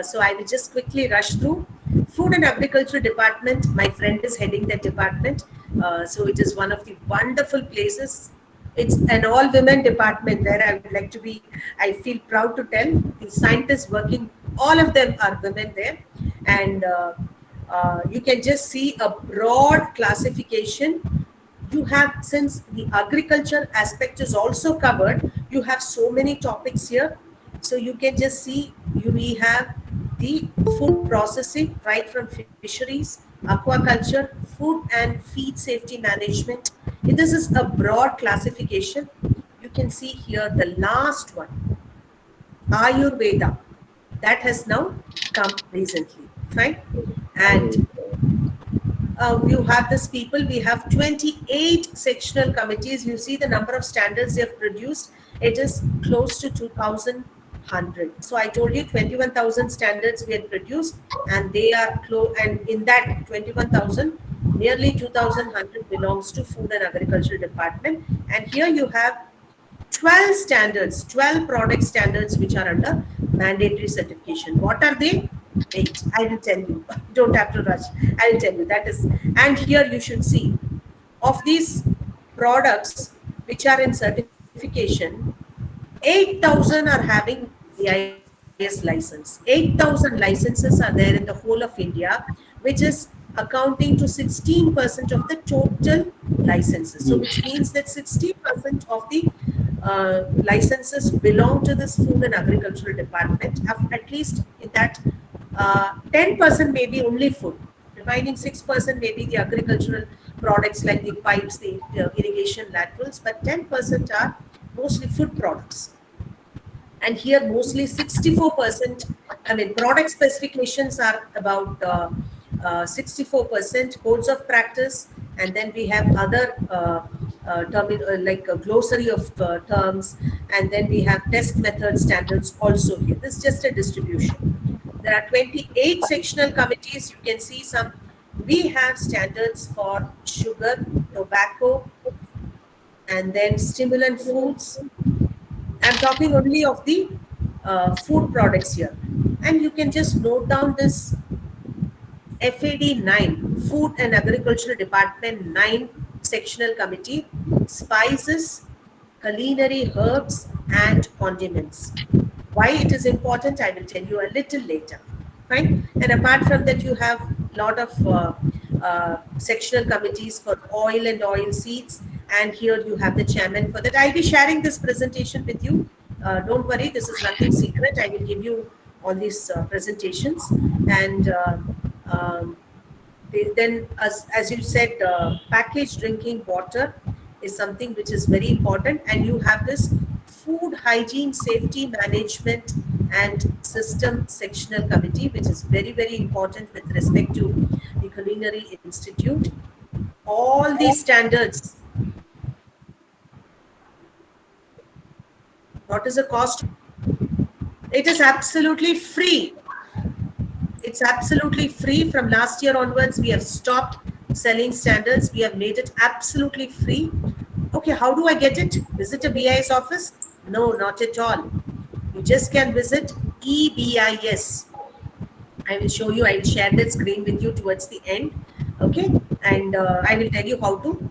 So I will just quickly rush through. Food and Agriculture Department, my friend is heading that department. So it is one of the wonderful places. It's an all-women department there. I feel proud to tell the scientists working, all of them are women there. And you can just see a broad classification. You have, since the agriculture aspect is also covered, you have so many topics here. So you can just see, we have the food processing, right from fisheries, aquaculture, food and feed safety management. This is a broad classification. You can see here the last one, Ayurveda. That has now come recently, right? And you have this people, we have 28 sectional committees. You see the number of standards they have produced. It is close to 2,100. So I told you 21,000 standards we had produced, and they are and in that 21,000, Nearly 2,100 belongs to Food and Agricultural Department. And here you have 12 standards, 12 product standards which are under mandatory certification. What are they? Wait, I will tell you. Don't have to rush. I will tell you. That is, and here you should see of these products which are in certification, 8,000 are having BIS license. 8,000 licenses are there in the whole of India, which is accounting to 16% of the total licenses. So which means that 60% of the licenses belong to this Food and Agricultural Department. At least in that 10% may be only food. Remaining 6% may be the agricultural products like the pipes, the irrigation laterals, but 10% are mostly food products. And here mostly 64%, I mean, product specifications are about 64%, codes of practice, and then we have other like a glossary of terms, and then we have test method standards also here. This is just a distribution. There are 28 sectional committees. You can see some. We have standards for sugar, tobacco, and then stimulant foods. I'm talking only of the food products here. And you can just note down this FAD 9, Food and Agricultural Department 9 sectional committee, spices, culinary herbs, and condiments. Why it is important, I will tell you a little later. Fine. And apart from that, you have a lot of sectional committees for oil and oil seeds. And here you have the chairman for that. I'll be sharing this presentation with you. Don't worry, this is nothing secret. I will give you all these presentations. And then, as you said, packaged drinking water is something which is very important. And you have this food hygiene, safety management and system sectional committee, which is very, very important with respect to the Culinary Institute. All these standards. What is the cost? It is absolutely free. It's absolutely free. From last year onwards, we have stopped selling standards. We have made it absolutely free. Okay, how do I get it? Visit a BIS office? No, not at all. You just can visit eBIS. I will show you. I will share that screen with you towards the end. Okay, and I will tell you how to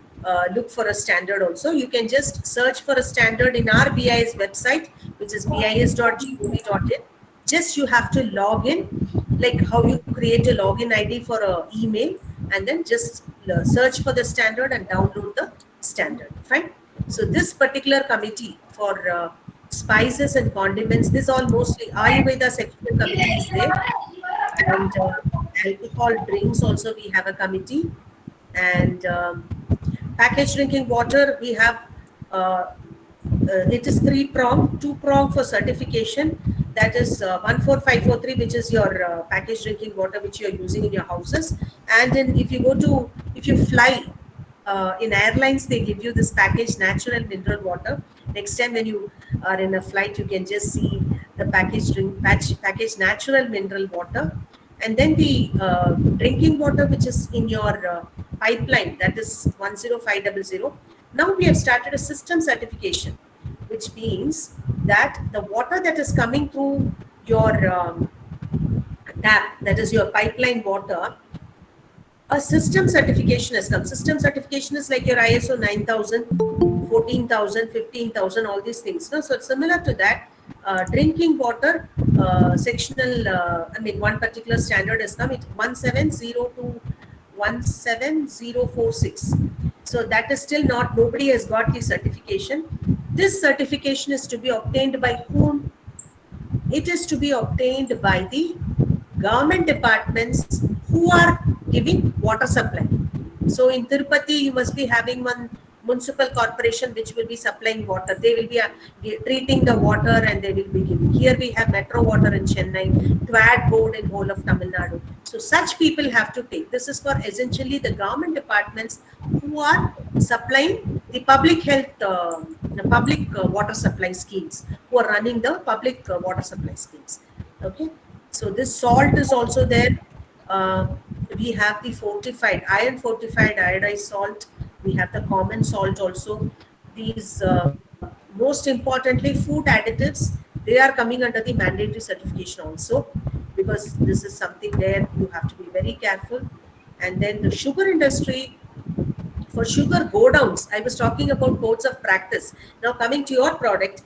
look for a standard also. You can just search for a standard in our BIS website, which is bis.gov.in. Just you have to log in, like how you create a login ID for an email, and then just search for the standard and download the standard. Fine. So this particular committee for spices and condiments, this all mostly Ayurveda sectional committee is there, and alcohol drinks also we have a committee, and packaged drinking water we have. It is 3-prong, 2-prong for certification. That is 14543, which is your packaged drinking water which you are using in your houses. And then if you fly in airlines, they give you this packaged natural mineral water. Next time when you are in a flight, you can just see the packaged natural mineral water. And then the drinking water which is in your pipeline, that is 10500. Now we have started a system certification, which means that the water that is coming through your tap, that is your pipeline water, a system certification has come. System certification is like your ISO 9000, 14,000, 15,000, all these things. No? So it's similar to that. Drinking water sectional, one particular standard has come. It's 170 17046. So that is still not, nobody has got the certification. This certification is to be obtained by whom? It is to be obtained by the government departments who are giving water supply. So in Tirupati, you must be having one municipal corporation which will be supplying water. They will be treating the water and they will be giving. Here we have Metro Water in Chennai, TWAD board in whole of Tamil Nadu. So such people have to take. This is for essentially the government departments who are supplying the public health, the public water supply schemes, who are running the public water supply schemes. Okay. So this salt is also there. we have the fortified, iron fortified iodized salt. We have the common salt also. These, most importantly, food additives, they are coming under the mandatory certification also, because this is something where you have to be very careful. And then the sugar industry, for sugar go downs, I was talking about codes of practice. Now coming to your product,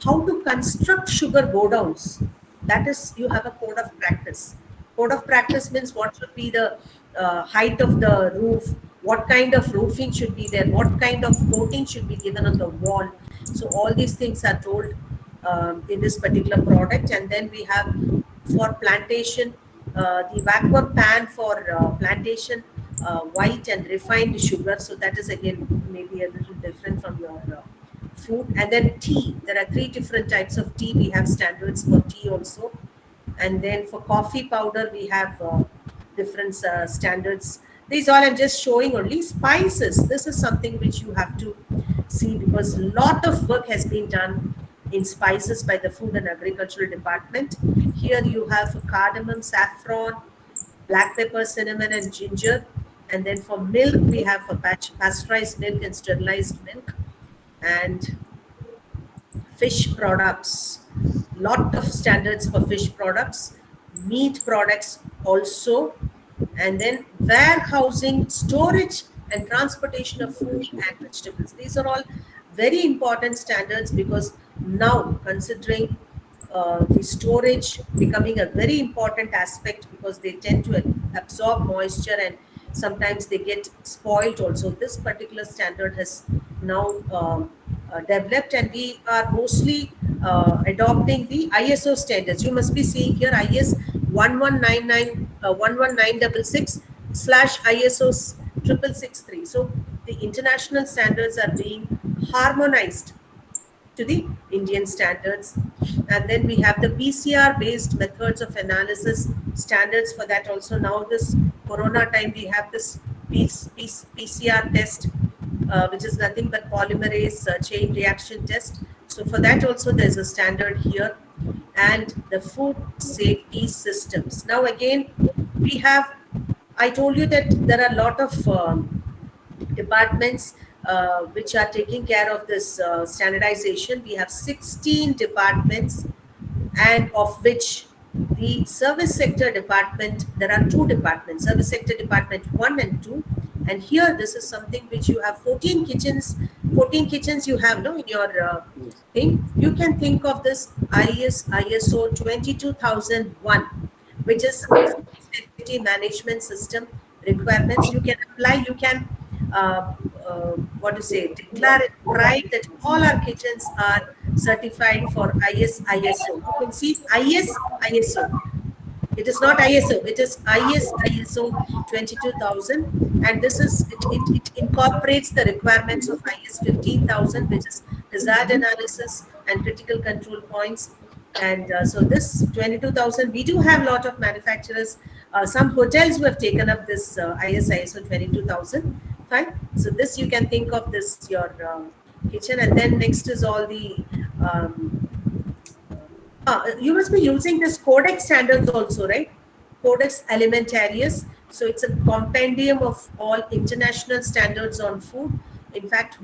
how to construct sugar go downs. That is, you have a code of practice. Code of practice means what should be the height of the roof, what kind of roofing should be there, what kind of coating should be given on the wall. So all these things are told in this particular product. And then we have for plantation, the vacuum pan for plantation, white and refined sugar. So that is again maybe a little different from your food. And then tea, there are 3 different types of tea. We have standards for tea also. And then for coffee powder, we have different standards. These all I'm just showing only. Spices, this is something which you have to see, because a lot of work has been done in spices by the Food and Agricultural Department. Here you have cardamom, saffron, black pepper, cinnamon and ginger. And then for milk, we have for pasteurized milk and sterilized milk. And fish products, lot of standards for fish products, meat products also. And then warehousing, storage and transportation of food and vegetables. These are all very important standards, because now considering the storage becoming a very important aspect, because they tend to absorb moisture and sometimes they get spoiled also. This particular standard has now developed, and we are mostly adopting the ISO standards. You must be seeing here IS 11966 / ISO 6663. So the international standards are being harmonized to the Indian standards. And then we have the PCR based methods of analysis standards for that also. Now this corona time, we have this PCR test, which is nothing but polymerase chain reaction test. So for that also there's a standard here. And the food safety systems. Now again, we have, I told you that there are a lot of departments which are taking care of this standardization. We have 16 departments, and of which the service sector department, there are 2 departments, service sector department 1 and 2. And here this is something which you have 14 kitchens you have no in your thing. You can think of this ISO 22001, which is safety management system requirements. You can apply, you can declare it pride that all our kitchens are certified for ISO. You can see ISO. It is not ISO, it is ISO 22000, and this is it incorporates the requirements of IS 15000, which is hazard analysis and critical control points. And so this 22000, we do have a lot of manufacturers, some hotels who have taken up this ISO 22000. Fine. So this, you can think of this your kitchen. And then next is all the you must be using this Codex standards also, right? Codex Alimentarius. So it's a compendium of all international standards on food. In fact,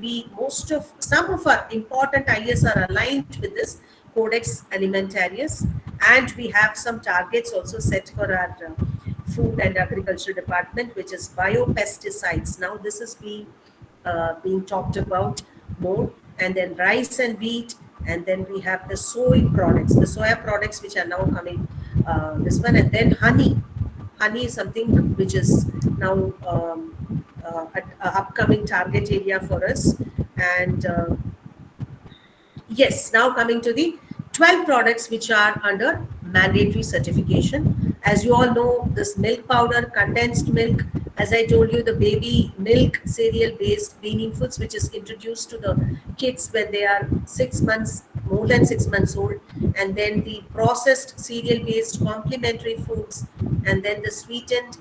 some of our important IS are aligned with this Codex Alimentarius, and we have some targets also set for our Food and Agriculture Department, which is biopesticides. Now this is being talked about more. And then rice and wheat. And then we have the soy products, the soya products, which are now coming, this one. And then honey. Honey is something which is now an upcoming target area for us. And yes, now coming to the 12 products which are under mandatory certification. As you all know, this milk powder, condensed milk, as I told you, the baby milk cereal-based weaning foods, which is introduced to the kids when they are 6 months, more than 6 months old, and then the processed cereal-based complementary foods, and then the sweetened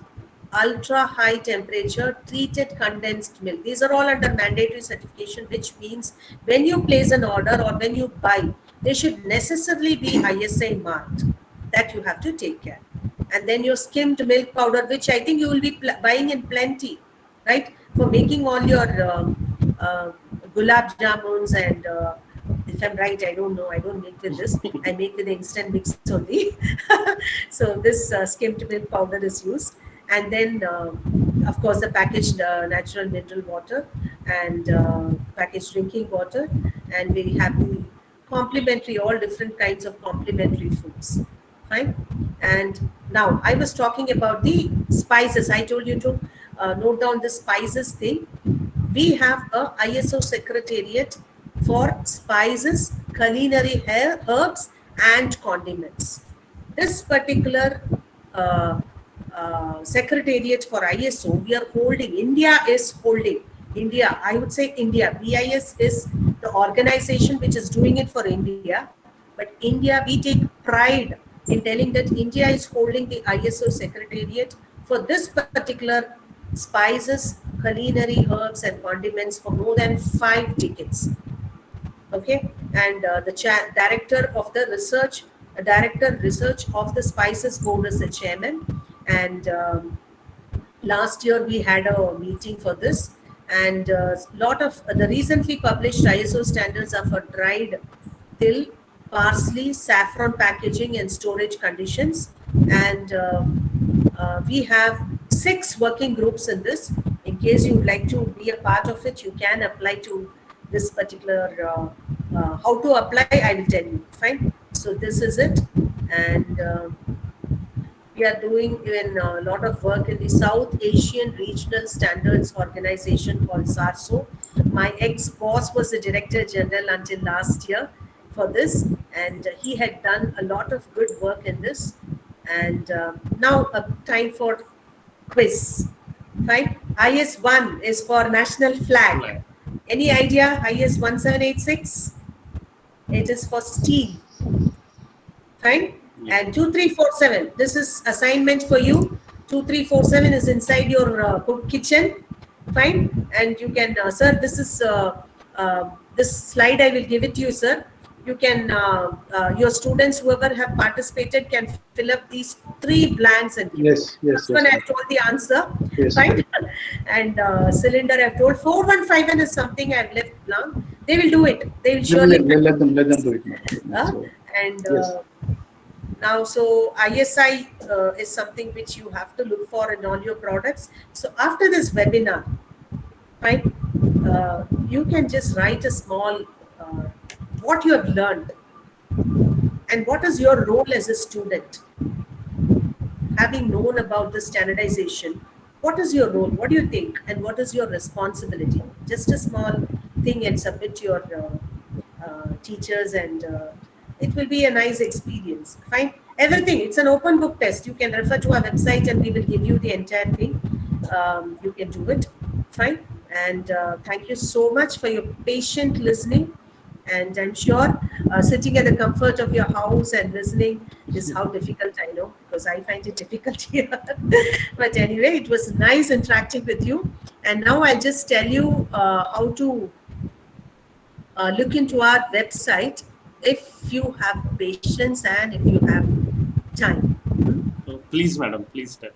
ultra-high temperature treated condensed milk. These are all under mandatory certification, which means when you place an order or when you buy, they should necessarily be ISI marked. That you have to take care. and then your skimmed milk powder, which I think you will be buying in plenty, right? For making all your gulab jamuns and if I'm right, I don't know. I don't make with this. I make with the instant mix only. So this skimmed milk powder is used, and then of course the packaged natural mineral water and packaged drinking water, and we have the complementary, all different kinds of complementary foods. Fine. And now I was talking about the spices. I told you to note down the spices thing. We have a ISO secretariat for spices, culinary herbs, and condiments. This particular secretariat for ISO, we are holding, India is holding, India, I would say India, BIS is the organization which is doing it for India, but India, we take pride in telling that India is holding the ISO secretariat for this particular spices, culinary herbs and condiments for more than 5 decades. Okay, and the director of the research, director research of the spices board is the chairman, and last year we had a meeting for this, and lot of the recently published ISO standards are for dried till, parsley, saffron packaging and storage conditions, and we have 6 working groups in this. In case you would like to be a part of it, you can apply to this particular how to apply, I will tell you. Fine. So this is it, and we are doing even a lot of work in the South Asian Regional Standards Organization called SARSO. My ex-boss was the Director General until last year for this, and he had done a lot of good work in this. And now time for quiz. Fine. IS-1 is for national flag. Any idea? IS-1786? It is for steel. Fine. And 2347, this is assignment for you. 2347 is inside your cook kitchen. Fine. And you can, sir, this is this slide I will give it to you, sir. You can, your students, whoever have participated, can fill up these 3 blanks and give. Yes, yes, This one yes. I have told the answer. Yes. Fine. And cylinder I have told. 4151 is something I have left blank. They will do it. They will surely. Let them do it. So, And yes. now, so ISI is something which you have to look for in all your products. So after this webinar, right, you can just write a small what you have learned and what is your role as a student. Having known about the standardization, what is your role? What do you think? And what is your responsibility? Just a small thing and submit to your teachers, and it will be a nice experience. Fine. Everything. It's an open book test. You can refer to our website and we will give you the entire thing. You can do it. Fine. And thank you so much for your patient listening. And I'm sure sitting at the comfort of your house and listening is how difficult, I know, because I find it difficult here. But anyway, it was nice interacting with you. And now I'll just tell you how to look into our website if you have patience and if you have time. So please, madam, please tell.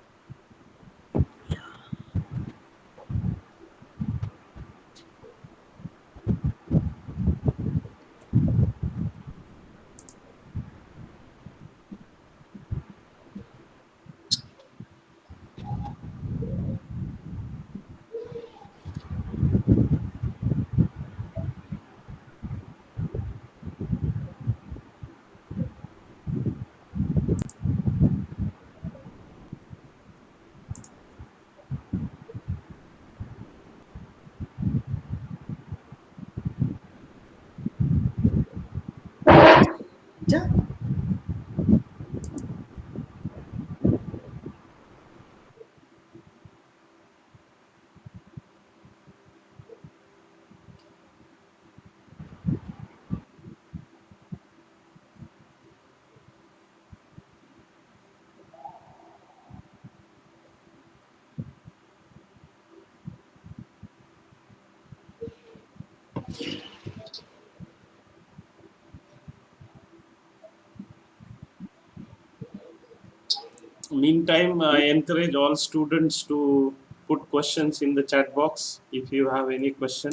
meantime, I encourage all students to put questions in the chat box if you have any question.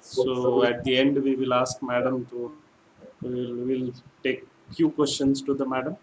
So at the end, we will ask Madam to, we'll take few questions to the Madam.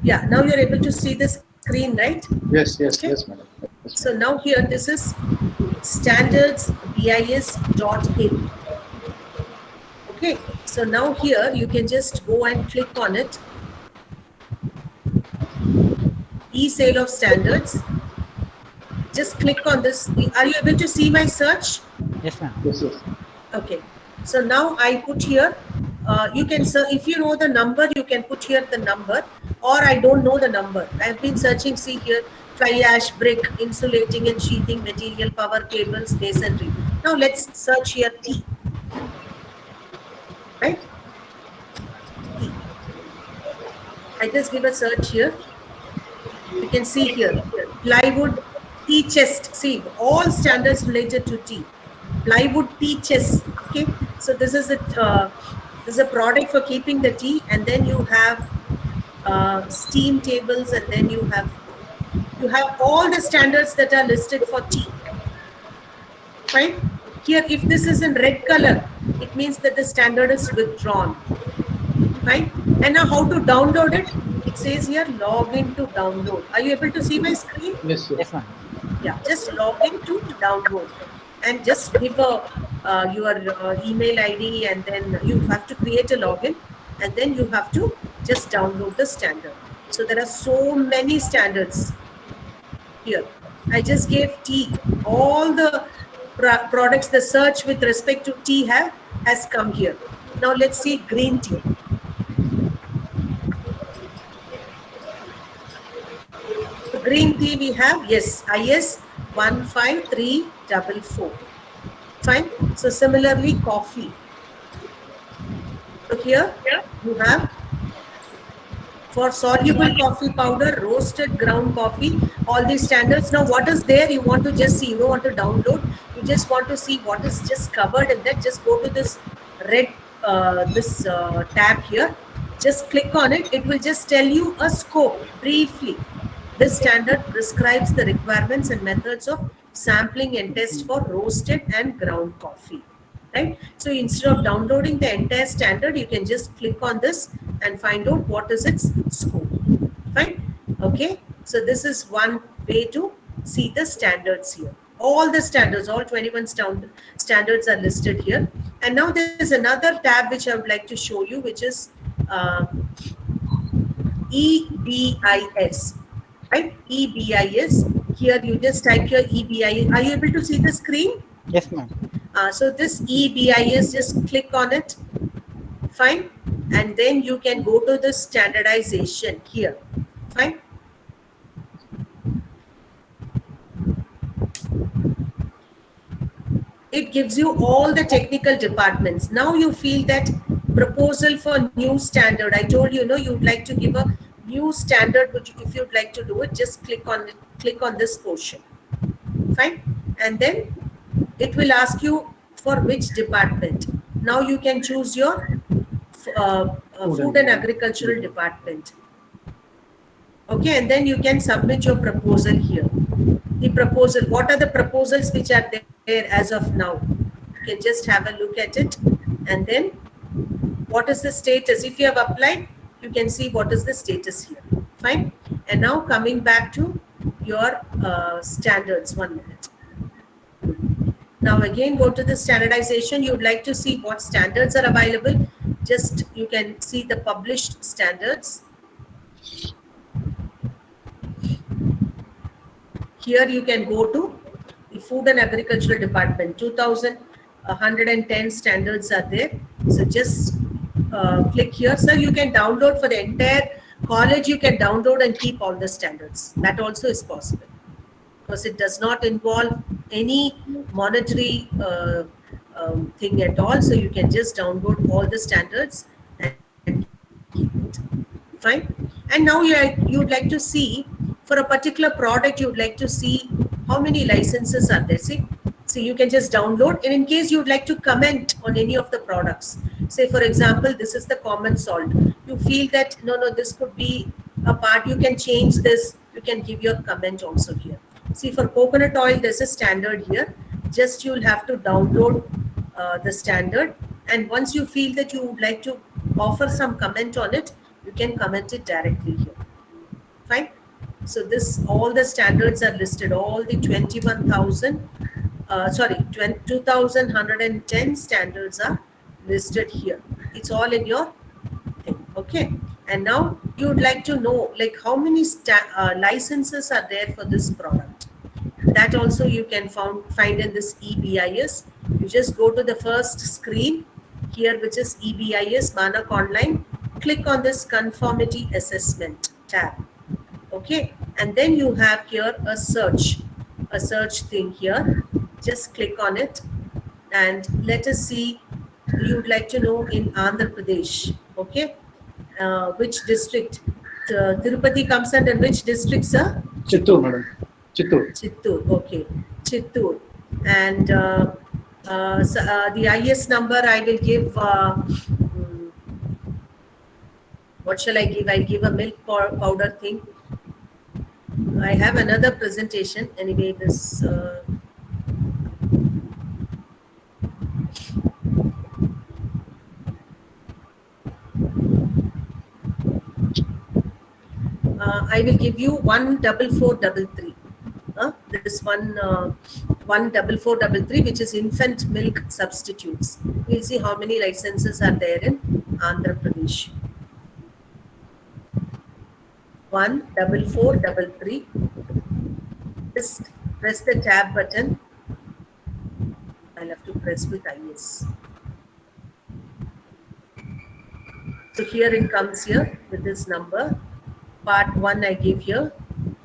Yeah, now you're able to see the screen, right? Yes, yes, Okay. yes, madam. So now here, this is standardsbis.in. Okay, so now here you can just go and click on it. E-sale of standards. Just click on this. Are you able to see my search? Yes, ma'am. Yes, yes. Okay, so now I put here, you can search, if you know the number, you can put here the number, or I don't know the number. I've been searching, see here, fly ash, brick, insulating and sheathing material, power cables, masonry. Now let's search here T. Right? T. I just give a search here. You can see here, plywood, T chest. See, all standards related to T. Plywood T chest. Okay, so this is a product for keeping the tea, and then you have steam tables, and then you have all the standards that are listed for tea. Right here, if this is in red color, it means that the standard is withdrawn. Right, and now how to download it? It says here log in to download. Are you able to see my screen? Yes, yes. Yes, ma'am. Yeah, just log in to download and just give your email ID, and then you have to create a login, and then you have to just download the standard. So there are so many standards here. I just gave tea. All the products, the search with respect to tea has come here. Now let's see green tea. Green tea we have, yes, IS 15344. Fine. So similarly, coffee. So here you have for soluble coffee powder, roasted ground coffee, all these standards. Now what is there? You want to just see, you don't want to download, you just want to see what is just covered, and then just go to this red tab here. Just click on it. It will just tell you a scope briefly. This standard prescribes the requirements and methods of sampling and test for roasted and ground coffee. Right? So instead of downloading the entire standard, you can just click on this and find out what is its scope. Fine? Okay. So this is one way to see the standards here. All the standards, all 21 standards are listed here. And now there is another tab which I would like to show you, which is EBIS. Right? EBIS. Here you just type your EBIS. Are you able to see the screen? Yes, ma'am. So this EBIS, just click on it. Fine. And then you can go to the standardization here. Fine. It gives you all the technical departments. Now you feel that proposal for new standard. I told you, you'd like to give a new standard, which if you'd like to do it, just click on it, click on this portion. Fine. And then it will ask you for which department. Now you can choose your food and agricultural department. Okay, and then you can submit your proposal here. The proposal, what are the proposals which are there as of now? You can just have a look at it, and then what is the status? If you have applied, you can see what is the status here. Fine. And now coming back to your standards, 1 minute. Now again, go to the standardization. You'd like to see what standards are available. Just you can see the published standards. Here you can go to the Food and Agricultural Department. 2,110 standards are there. So just click here. So you can download for the entire College, you can download and keep all the standards. That also is possible because it does not involve any monetary thing at all. So you can just download all the standards and keep it. Fine. And now you'd like to see for a particular product, you'd like to see how many licenses are there. See, so you can just download, and in case you'd like to comment on any of the products, say for example, this is the common salt. You feel that no, this could be a part. You can change this. You can give your comment also here. See, for coconut oil, there's a standard here. Just you'll have to download the standard, and once you feel that you would like to offer some comment on it, you can comment it directly here. Fine. So all the standards are listed. All the 2,110 standards are listed here. It's all in your thing. Okay. And now you would like to know like how many licenses are there for this product. That also you can find in this EBIS. You just go to the first screen here, which is EBIS Manak Online. Click on this conformity assessment tab. Okay, and then you have here a search thing here. Just click on it and let us see. You'd like to know in Andhra Pradesh. Okay, which district? Tirupati comes under which district, sir? Chittoor, madam. Chittoor. Chittoor. Okay, Chittoor. And the IS number I will give. What shall I give? I'll give a milk powder thing. I have another presentation. Anyway, this. I will give you 14433. This 14433, which is infant milk substitutes. We'll see how many licenses are there in Andhra Pradesh. 14433. Just press the tab button. I'll have to press with IS. So here it comes here with this number. Part 1 I give here,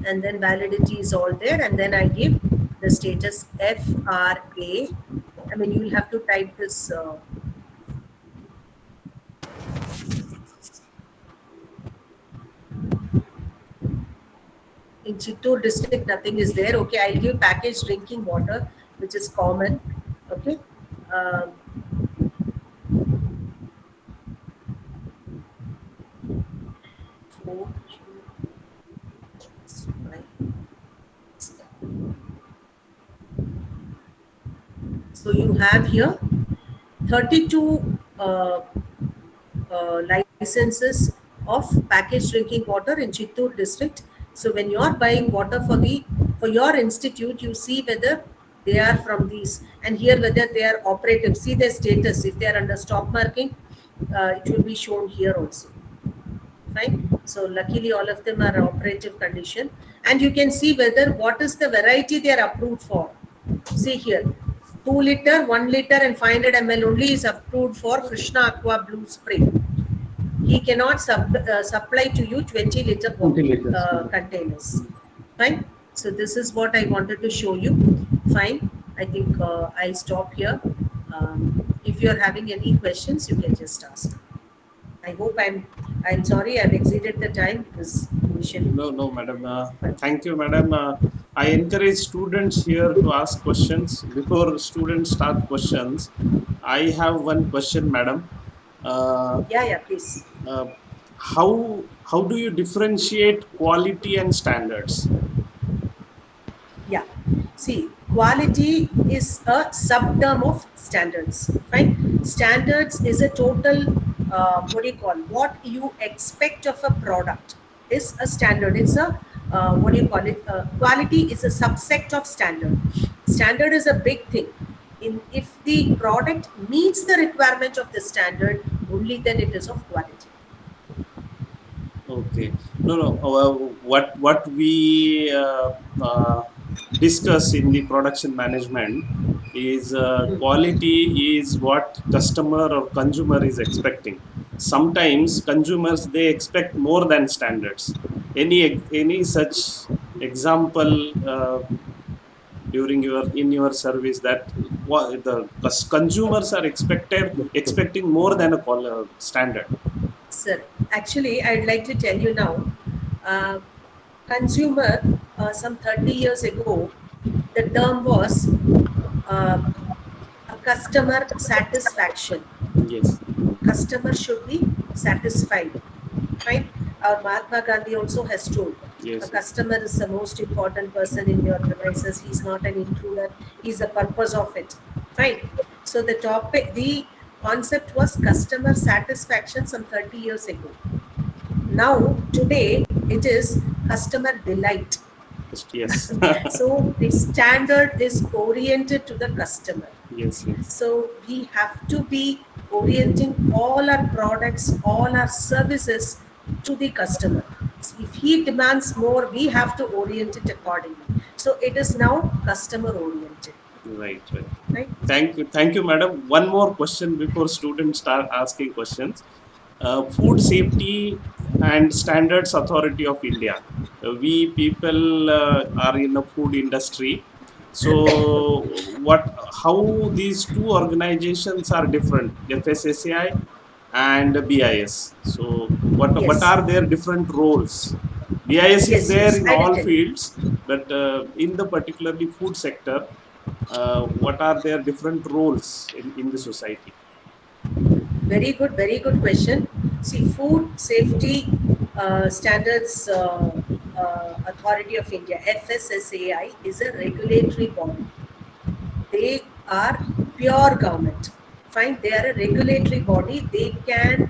and then validity is all there, and then I give the status FRA. I mean, you'll have to type this. In Chittoor district, nothing is there. Okay, I'll give packaged drinking water, which is common. Okay. So you have here 32 licenses of packaged drinking water in Chittoor district. So when you are buying water for your institute, you see whether they are from these, and here whether they are operative. See their status. If they are under stop marking, it will be shown here also. Fine. So luckily all of them are operative condition, and you can see whether what is the variety they are approved for. See here, 2 liter, 1 liter and 500 ml only is approved for Krishna Aqua Blue Spray. He cannot supply to you 20 liter containers. Fine. So this is what I wanted to show you. Fine. I think I'll stop here. If you are having any questions, you can just ask. I hope I'm sorry I've exceeded the time because initially. No, madam. Thank you, madam. I encourage students here to ask questions. Before students start questions, I have one question, madam. Yeah, please. How do you differentiate quality and standards? Yeah. See, quality is a subterm of standards. Fine. Standards is a total. What you expect of a product is a standard. It's a quality is a subset of standard. Standard is a big thing. If the product meets the requirement of the standard, only then it is of quality. Okay. No. What we discuss in the production management is quality is what customer or consumer is expecting. sometimes consumers they expect more than standards. Any such example during your service that the consumers are expecting more than a standard? Sir, actually, I'd like to tell you now, uh, consumer, some 30 years ago, the term was uh, a customer satisfaction. Yes. Customer should be satisfied. Right? Our Mahatma Gandhi also has told Yes. a customer is the most important person in your premises. He's not an intruder. He's the purpose of it. Fine. So the concept was customer satisfaction some 30 years ago. Now, today, it is customer delight. Yes. So the standard is oriented to the customer. Yes. Yes. So we have to be orienting all our products, all our services to the customer. So if he demands more, we have to orient it accordingly. So it is now customer oriented. Right. Right? Thank you, madam. One more question before students start asking questions. Food Safety and Standards Authority of India. We people are in the food industry. So, how these two organizations are different, FSSAI and BIS. So, what Yes. are their different roles? BIS is Yes, there yes, in I will all tell you. fields, but in the particularly food sector, what are their different roles in the society? Very good question. See, Food Safety Standards Authority of India, FSSAI, is a regulatory body. They are pure government. Fine, they are a regulatory body. They can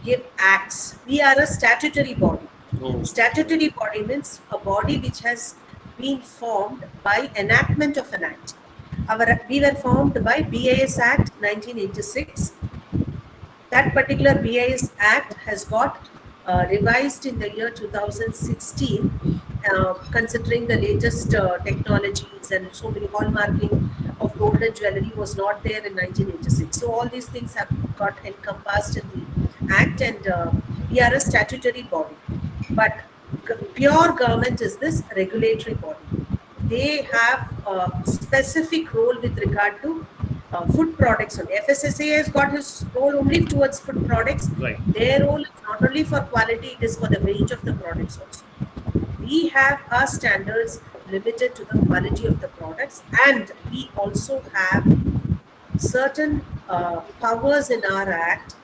give acts. We are a statutory body. Oh. Statutory body means a body which has been formed by enactment of an act. We were formed by BIS Act 1986. That particular BIS Act has got revised in the year 2016, considering the latest technologies and so many hallmarking of gold and jewelry was not there in 1986. So all these things have got encompassed in the Act, and we are a statutory body. But pure government is this regulatory body. They have a specific role with regard to food products only. FSSAI has got his role only towards food products. Right. Their role is not only for quality, it is for the range of the products also. We have our standards limited to the quality of the products, and we also have certain powers in our act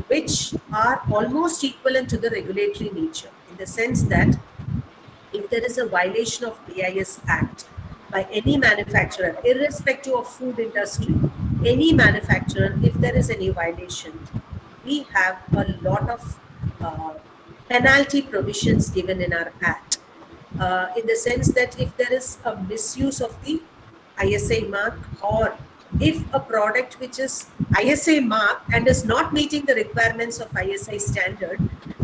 which are almost equivalent to the regulatory nature, in the sense that if there is a violation of BIS Act by any manufacturer, irrespective of food industry, any manufacturer, if there is any violation, we have a lot of penalty provisions given in our Act. In the sense that if there is a misuse of the ISI mark, or if a product which is ISI mark and is not meeting the requirements of ISI standard,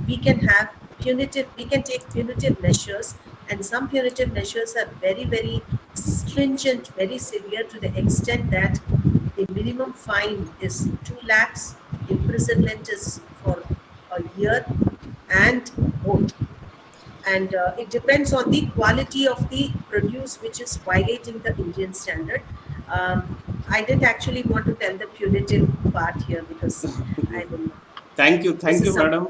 we can take punitive measures, and some punitive measures are very, very stringent, very severe, to the extent that the minimum fine is 2 lakhs, imprisonment is for a year, and both. And it depends on the quality of the produce which is violating the Indian standard. I didn't actually want to tell the punitive part here because I don't know. Thank you, This is madam.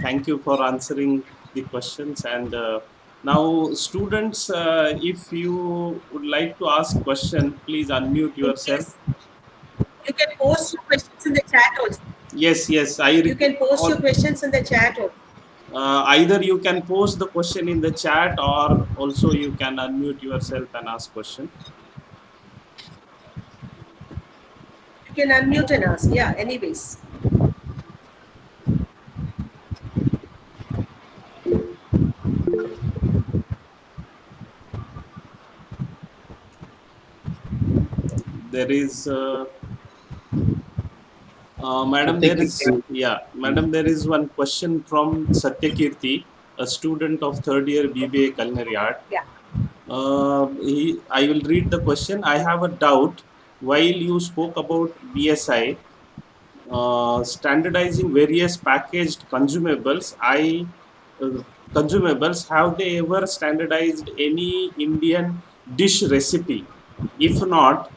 Thank you for answering the questions. And now, students, if you would like to ask question, please unmute yourself. You can post your questions in the chat also. Yes. You can post your questions in the chat also. Either you can post the question in the chat, or also you can unmute yourself and ask question. You can unmute and ask. Yeah, anyways. There is madam, there is one question from Satyakirti, a student of third year BBA Culinary Art. Yeah. I will read the question. I have a doubt. While you spoke about BSI, standardizing various packaged consumables, consumables, have they ever standardized any Indian dish recipe? If not,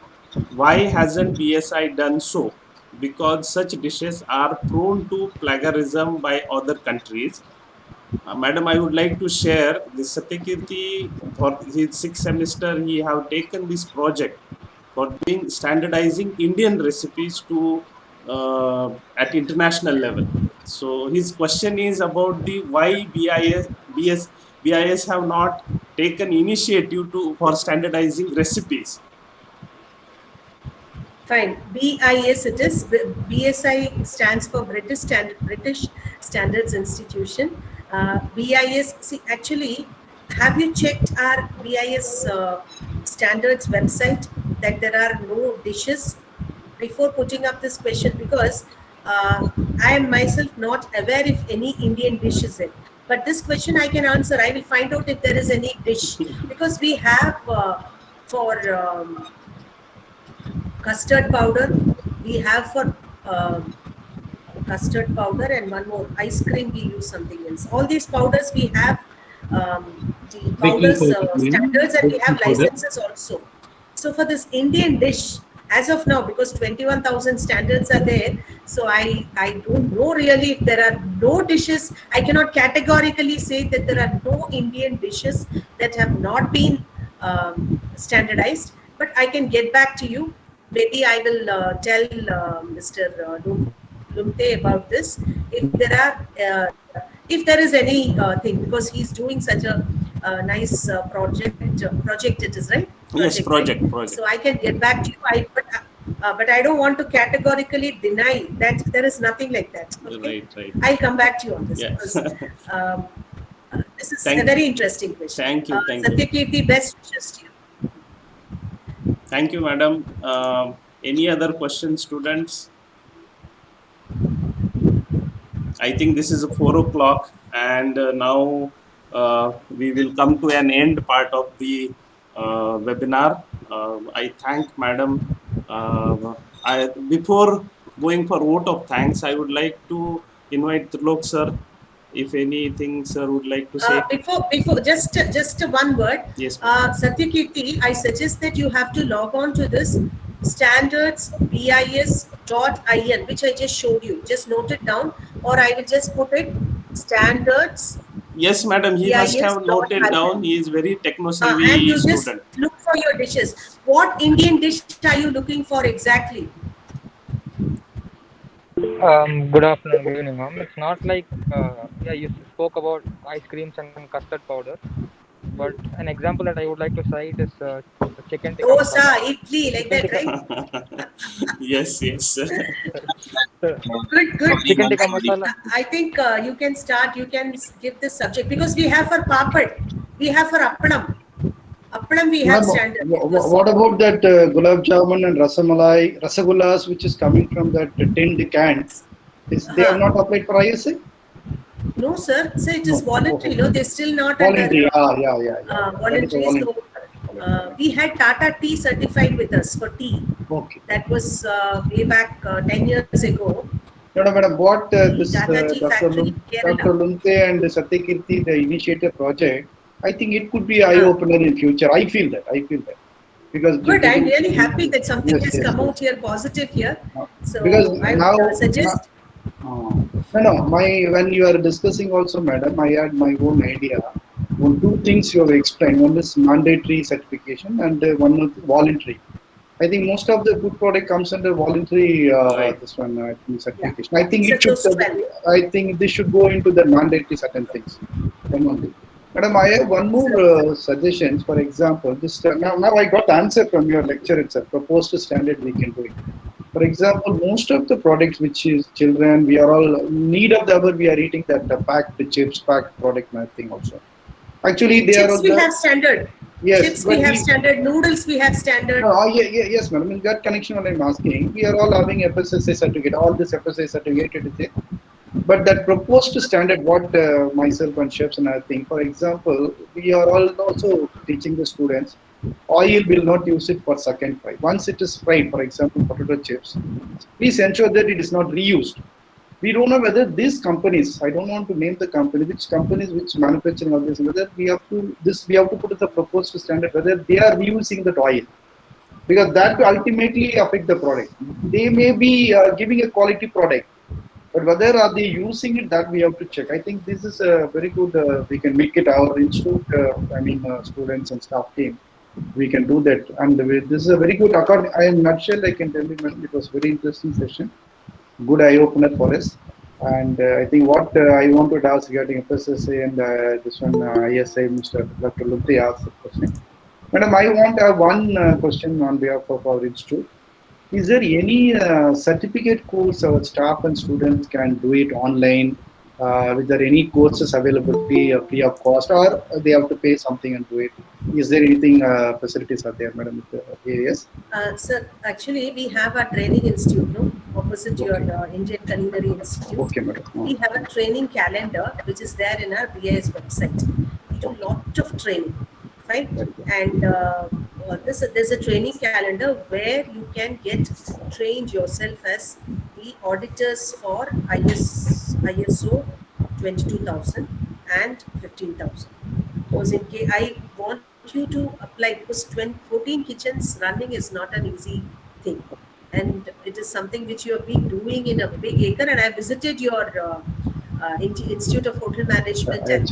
why hasn't BSI done so? Because such dishes are prone to plagiarism by other countries. Madam, I would like to share this Satyakirti for his sixth semester. He have taken this project for doing standardizing Indian recipes to at international level. So his question is about the why BIS have not taken initiative to for standardizing recipes. Fine. BIS it is. BSI stands for British Standards Institution. BIS, see, actually, have you checked our BIS standards website that there are no dishes before putting up this question? Because I am myself not aware if any Indian dish is it. But this question I can answer. I will find out if there is any dish, because we have for custard powder, we have for custard powder, and one more ice cream we use something else. All these powders we have the powders standards, and we have licenses also. So for this Indian dish, as of now, because 21,000 standards are there, so I don't know really if there are no dishes. I cannot categorically say that there are no Indian dishes that have not been standardized, but I can get back to you. Maybe I will tell Mr. Lumte about this. If there are, if there is any thing, because he's doing such a nice project it is, right? Yes, project. So I can get back to you. But I don't want to categorically deny that there is nothing like that. Okay? Right. I'll come back to you on this. Yes. Because, this is a very interesting question. Thank you. Satyakirti, best wishes to you. Thank you, madam. Any other questions, students? I think this is 4 o'clock, and now we will come to an end part of the webinar. I thank madam. Before going for vote of thanks, I would like to invite Trilok sir. If anything, sir, would like to say. Before just one word. Yes. Satyakirti, I suggest that you have to log on to this standardsbis.in, which I just showed you. Just note it down, or I will just put it standards. Yes, madam. He must have noted down. He is very techno-savvy and you student. Just look for your dishes. What Indian dish are you looking for exactly? Good afternoon, good evening, ma'am. It's not like, you spoke about ice creams and custard powder, but an example that I would like to cite is chicken tikka dosa, idli, like that, right? Yes. Good. Chicken tikka masala. I think you can start, you can give this subject, because we have for papad, we have for appalam. Appalam we have standard. What about that gulab jamun and rasagullas, which is coming from that tinned cans? They are not applied for ISA? No, sir. So it is voluntary. No, they're still not voluntary. Yeah. Voluntary. So, we had Tata Tea certified with us for tea. Okay. That was way back 10 years ago. No, madam. What this Tata Tea factory, Dr. Lumte and Satyakirti, the initiator project, I think it could be eye-opener in future. I feel that. Because good. I'm really happy that something has come out here positive here. So because I would suggest. When you are discussing also, madam, I had my own idea. Two things you have explained. One is mandatory certification, and one is voluntary. I think most of the good product comes under voluntary. This one, I think, certification. Yeah. I think it should. I think this should go into the mandatory certain things. Madam, I have one more suggestion. For example, this now I got answer from your lecture itself. Proposed standard we can do it. For example, most of the products which is children, we are all need of the hour. We are eating that packed chips, packed product, thing also. Actually, they chips are. We have standard. Yes, chips we have standard. Noodles we have standard. Yes, madam. In that connection, what I'm asking, we are all having FSSAI certificate. All this FSSAI certificate is there. But that proposed standard, what myself and chefs and I think, for example, we are all also teaching the students. oil will not use it for second fry. Once it is fried, for example, potato chips, please ensure that it is not reused. We don't know whether these companies, I don't want to name the company, which companies, which manufacturing of this, whether we have to put as a proposed standard, whether they are reusing that oil. Because that will ultimately affect the product. They may be giving a quality product, but whether are they using it, that we have to check. I think this is a very good, we can make it our institute, students and staff team. We can do that. And this is a very good, in a nutshell, I can tell you, it was a very interesting session. Good eye opener for us. And I think what I wanted to ask regarding FSSA and this one, ISI, Mr. Dr. Luthi asked the question. Madam, I want to have one question on behalf of our institute. Is there any certificate course our staff and students can do it online? Is there any courses available free of cost, or they have to pay something and do it? Is there anything facilities are there, Madam? Yes. Sir, actually, we have a training institute, no, opposite your Indian Culinary Institute. Okay, Madam. We have a training calendar which is there in our BIS website. We do lot of training, right? And there's a training calendar where you can get trained yourself as the auditors for ISO 22,000 and 15,000. Because in case I want you to apply, because 14 kitchens running is not an easy thing, and it is something which you have been doing in a big acre. And I visited your Institute of Hotel Management at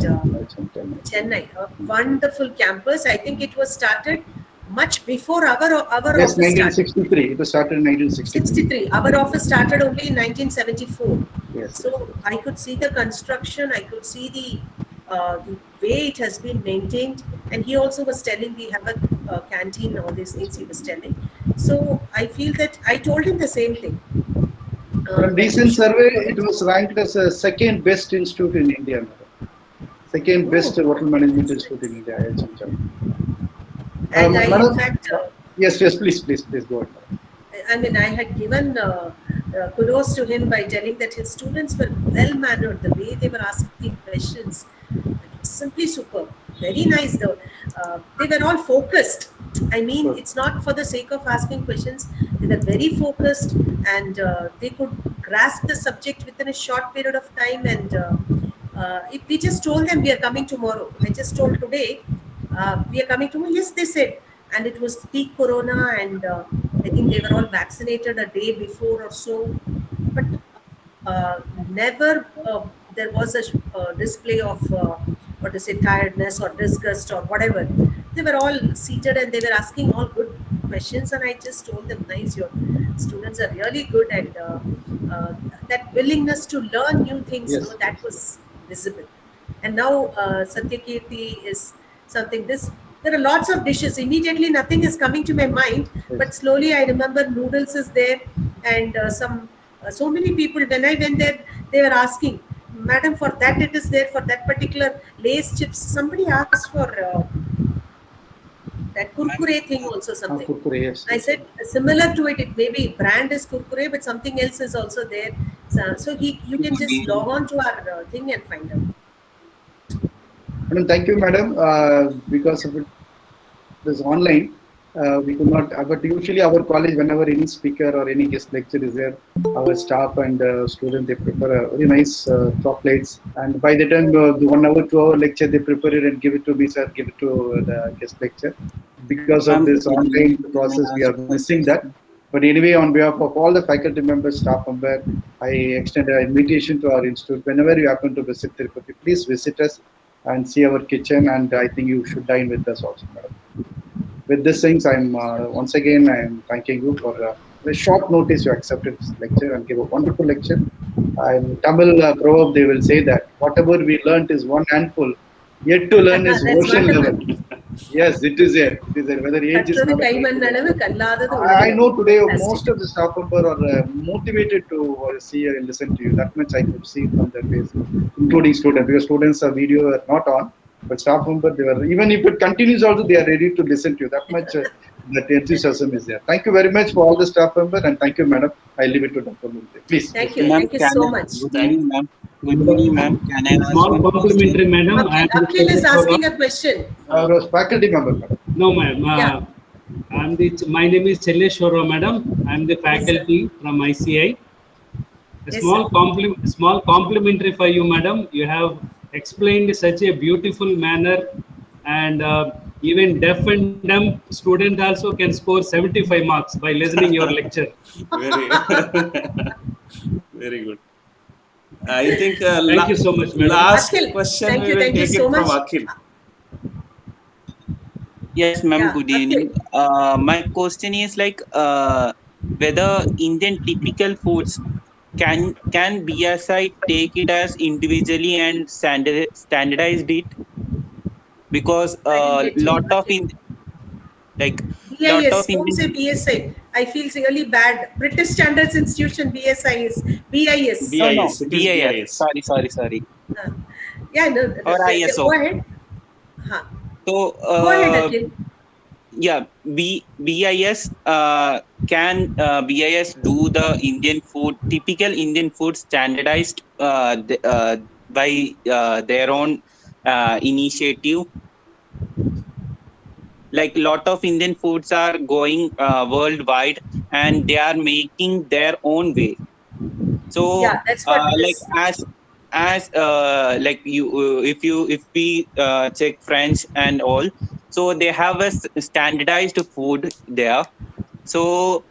Chennai, a wonderful campus. I think it was started much before our Yes, office 1963. started. It was started in 1963. Our office started only in 1974. Yes. So I could see the construction, I could see the way it has been maintained. And he also was telling we have a canteen, all these things he was telling. So I feel that I told him the same thing. From recent survey, it was ranked as a second best institute in India. Madam. Second best hotel management institute in India. And Madam, in fact, yes, please go ahead. I mean, I had given kudos to him by telling that his students were well mannered. The way they were asking questions, simply superb. Very nice though. They were all focused. I mean, it's not for the sake of asking questions. They were very focused, and they could grasp the subject within a short period of time. And if we just told them we are coming tomorrow, I just told today we are coming tomorrow. Yes, they said. And it was peak corona, and I think they were all vaccinated a day before or so. But never there was a display of tiredness or disgust or whatever. They were all seated and they were asking all good questions, and I just told them, nice, your students are really good, and that willingness to learn new things, Yes. you know, that was visible. And now Satyakirti is something there are lots of dishes. Immediately nothing is coming to my mind, but slowly I remember noodles is there, and so many people, when I went there, they were asking, Madam, for that it is there, for that particular Lay's chips. Somebody asked for that Kurkure thing also, something. Kurkure, yes. I said similar to it. It may be brand is Kurkure, but something else is also there. So you can just log on to our thing and find out. Madam, thank you, Madam. Because of it was online, we could not. But usually, our college, whenever any speaker or any guest lecture is there, our staff and students, they prepare very nice chocolates. And by the time the 1 hour, 2 hour lecture, they prepare it and give it to me, sir. Give it to the guest lecture. Because of this online process, we are missing that. But anyway, on behalf of all the faculty members, staff member, I extend an invitation to our institute. Whenever you happen to visit Tirupati, please visit us and see our kitchen, and I think you should dine with us also, madam. With these things, I'm once again I'm thanking you for the short notice you accepted this lecture and gave a wonderful lecture. In Tamil proverb, they will say that whatever we learnt is one handful, yet to learn is ocean level. Yes, it is there. It is there. Whether age is not I know today most of the staff member are motivated to see and listen to you. That much I could see from their face, including students, because students' video are not on. But staff member, they were, even if it continues also, they are ready to listen to you. That much that enthusiasm is there. Thank you very much for all the staff member, and thank you, madam. I leave it to Dr. Murthy. Please. Thank you. Ma'am, Thank you can so I- much. Good evening, ma'am. Good evening, ma'am. Can I ask Small one complimentary, madam. I am Akhil is asking a question. Our faculty member, madam. No, ma'am. Yeah. My name is Chelleshwara, madam. I am the faculty from ICI. A Yes, small complimentary for you, madam. You have explained such a beautiful manner, and even deaf and dumb student also can score 75 marks by listening your lecture. Very, very good. I think Thank you so much, madam. last Akhil, question thank we you, will thank you take so it from much. Akhil. Yes, ma'am. Yeah, Good Akhil. evening. My question is like whether Indian typical foods can BSI take it as individually and standardized it, because I didn't get you. lot of Akhil. like lot of BIS, don't say Indian BSI. I feel really bad. British Standards Institution, BSI is BIS. no BIS, it is BIS. BIS. Sorry. Yeah, no, Or ISO. go ahead. Huh. So Go ahead, Akhil. yeah, BIS can BIS do the Indian food, typical Indian food standardized by their own initiative. Like lot of Indian foods are going worldwide, and they are making their own way. So Yeah, that's what it like is. as like if we check French and all, so they have a standardized food there. So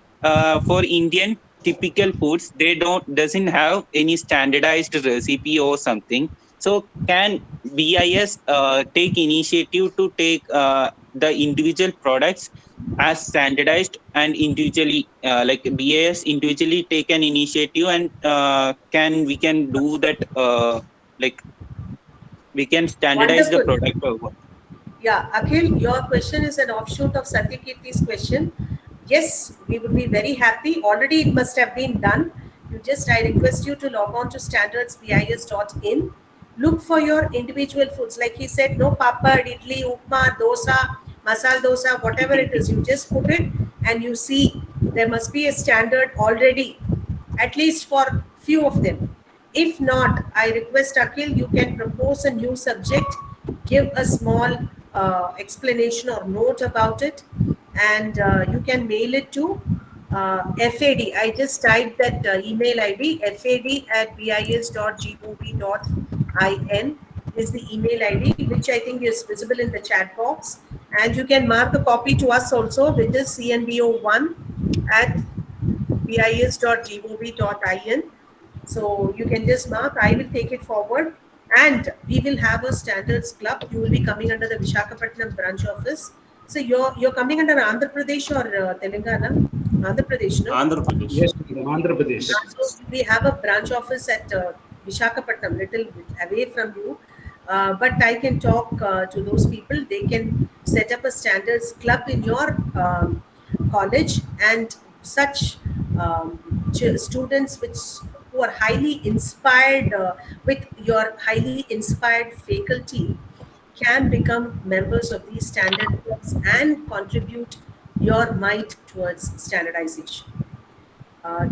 for Indian typical foods, they doesn't have any standardized recipe or something. So can BIS take initiative to take the individual products as standardized, and individually like BIS individually take an initiative, and we can do that, like we can standardize the Wonderful. product or what? Yeah, Akhil, your question is an offshoot of Satyakirti's question. Yes, we would be very happy. Already it must have been done. I request you to log on to standardsbis.in. Look for your individual foods. Like he said, no papad, idli, upma, dosa, masala dosa, whatever it is. You just put it and you see there must be a standard already, at least for few of them. If not, I request Akhil, you can propose a new subject, give a small explanation or note about it, and you can mail it to FAD. I just typed that email ID, fad@bis.gov.in is the email ID, which I think is visible in the chat box. And you can mark a copy to us also, which is cnbo1@bis.gov.in. So you can just mark, I will take it forward, and we will have a standards club. You will be coming under the Visakhapatnam branch office. So you're coming under Andhra Pradesh or Telangana? Andhra Pradesh, no? Andhra Pradesh. Yes, madam. Andhra Pradesh. So we have a branch office at Visakhapatnam, little bit away from you. But I can talk to those people. They can set up a standards club in your college, and such students who are highly inspired with your highly inspired faculty can become members of these standard clubs and contribute your might towards standardization.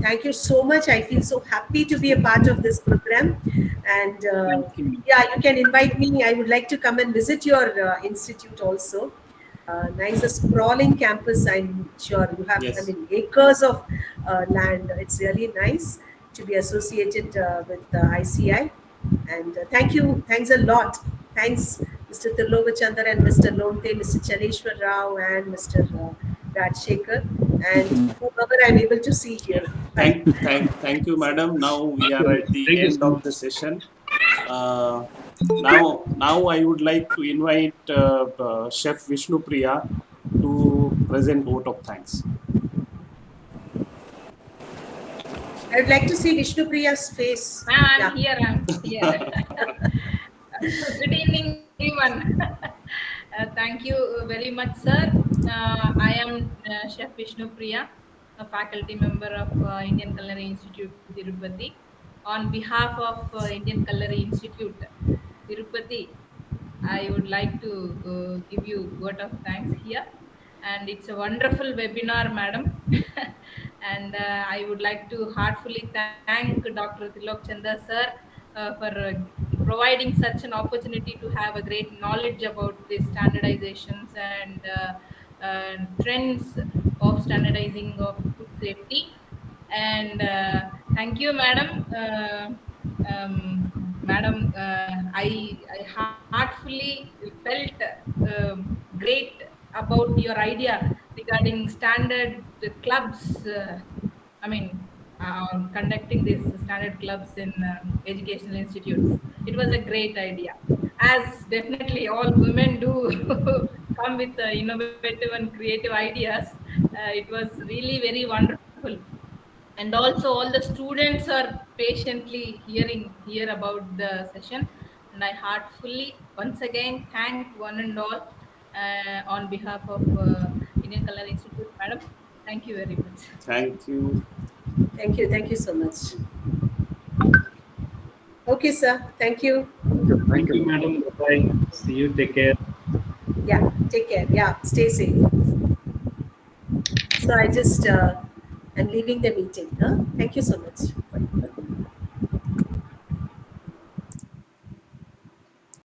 Thank you so much. I feel so happy to be a part of this program. And yeah, you can invite me. I would like to come and visit your institute also. Nice, a sprawling campus. I'm sure you have, Yes. I mean, acres of land. It's really nice to be associated with ICI. And thanks a lot. Thanks, Mr. Tirlovachandar and Mr. Lonte, Mr. Chareshwar Rao and Mr. Rajshekhar, and whoever I'm able to see here. Thank you, madam. Now we are at the Thank you end so of the session. Now I would like to invite Chef Vishnu Priya to present vote of thanks. I would like to see Vishnu Priya's face. I'm here. Good evening, everyone. Thank you very much, sir. I am Chef Vishnu Priya, a faculty member of Indian Culinary Institute, Tirupati. On behalf of Indian Culinary Institute, Tirupati, I would like to give you word of thanks here. And it's a wonderful webinar, madam. And I would like to heartfully thank Dr. Tilok Chanda sir for providing such an opportunity to have a great knowledge about the standardizations and trends of standardizing of food safety. And thank you, madam. Madam, I heartfully felt great about your idea regarding standard clubs. I mean, conducting these standard clubs in educational institutes. It was a great idea, as definitely all women do come with innovative and creative ideas. It was really very wonderful. And also all the students are patiently hear about the session, and I heartfully once again thank one and all on behalf of Indian Culinary Institute, madam. Thank you very much. Thank you. Thank you so much. Okay, sir. Thank you. Thank you, madam. Bye. See you. Take care. Yeah, take care. Yeah, stay safe. So I just I'm leaving the meeting. Huh? Thank you so much.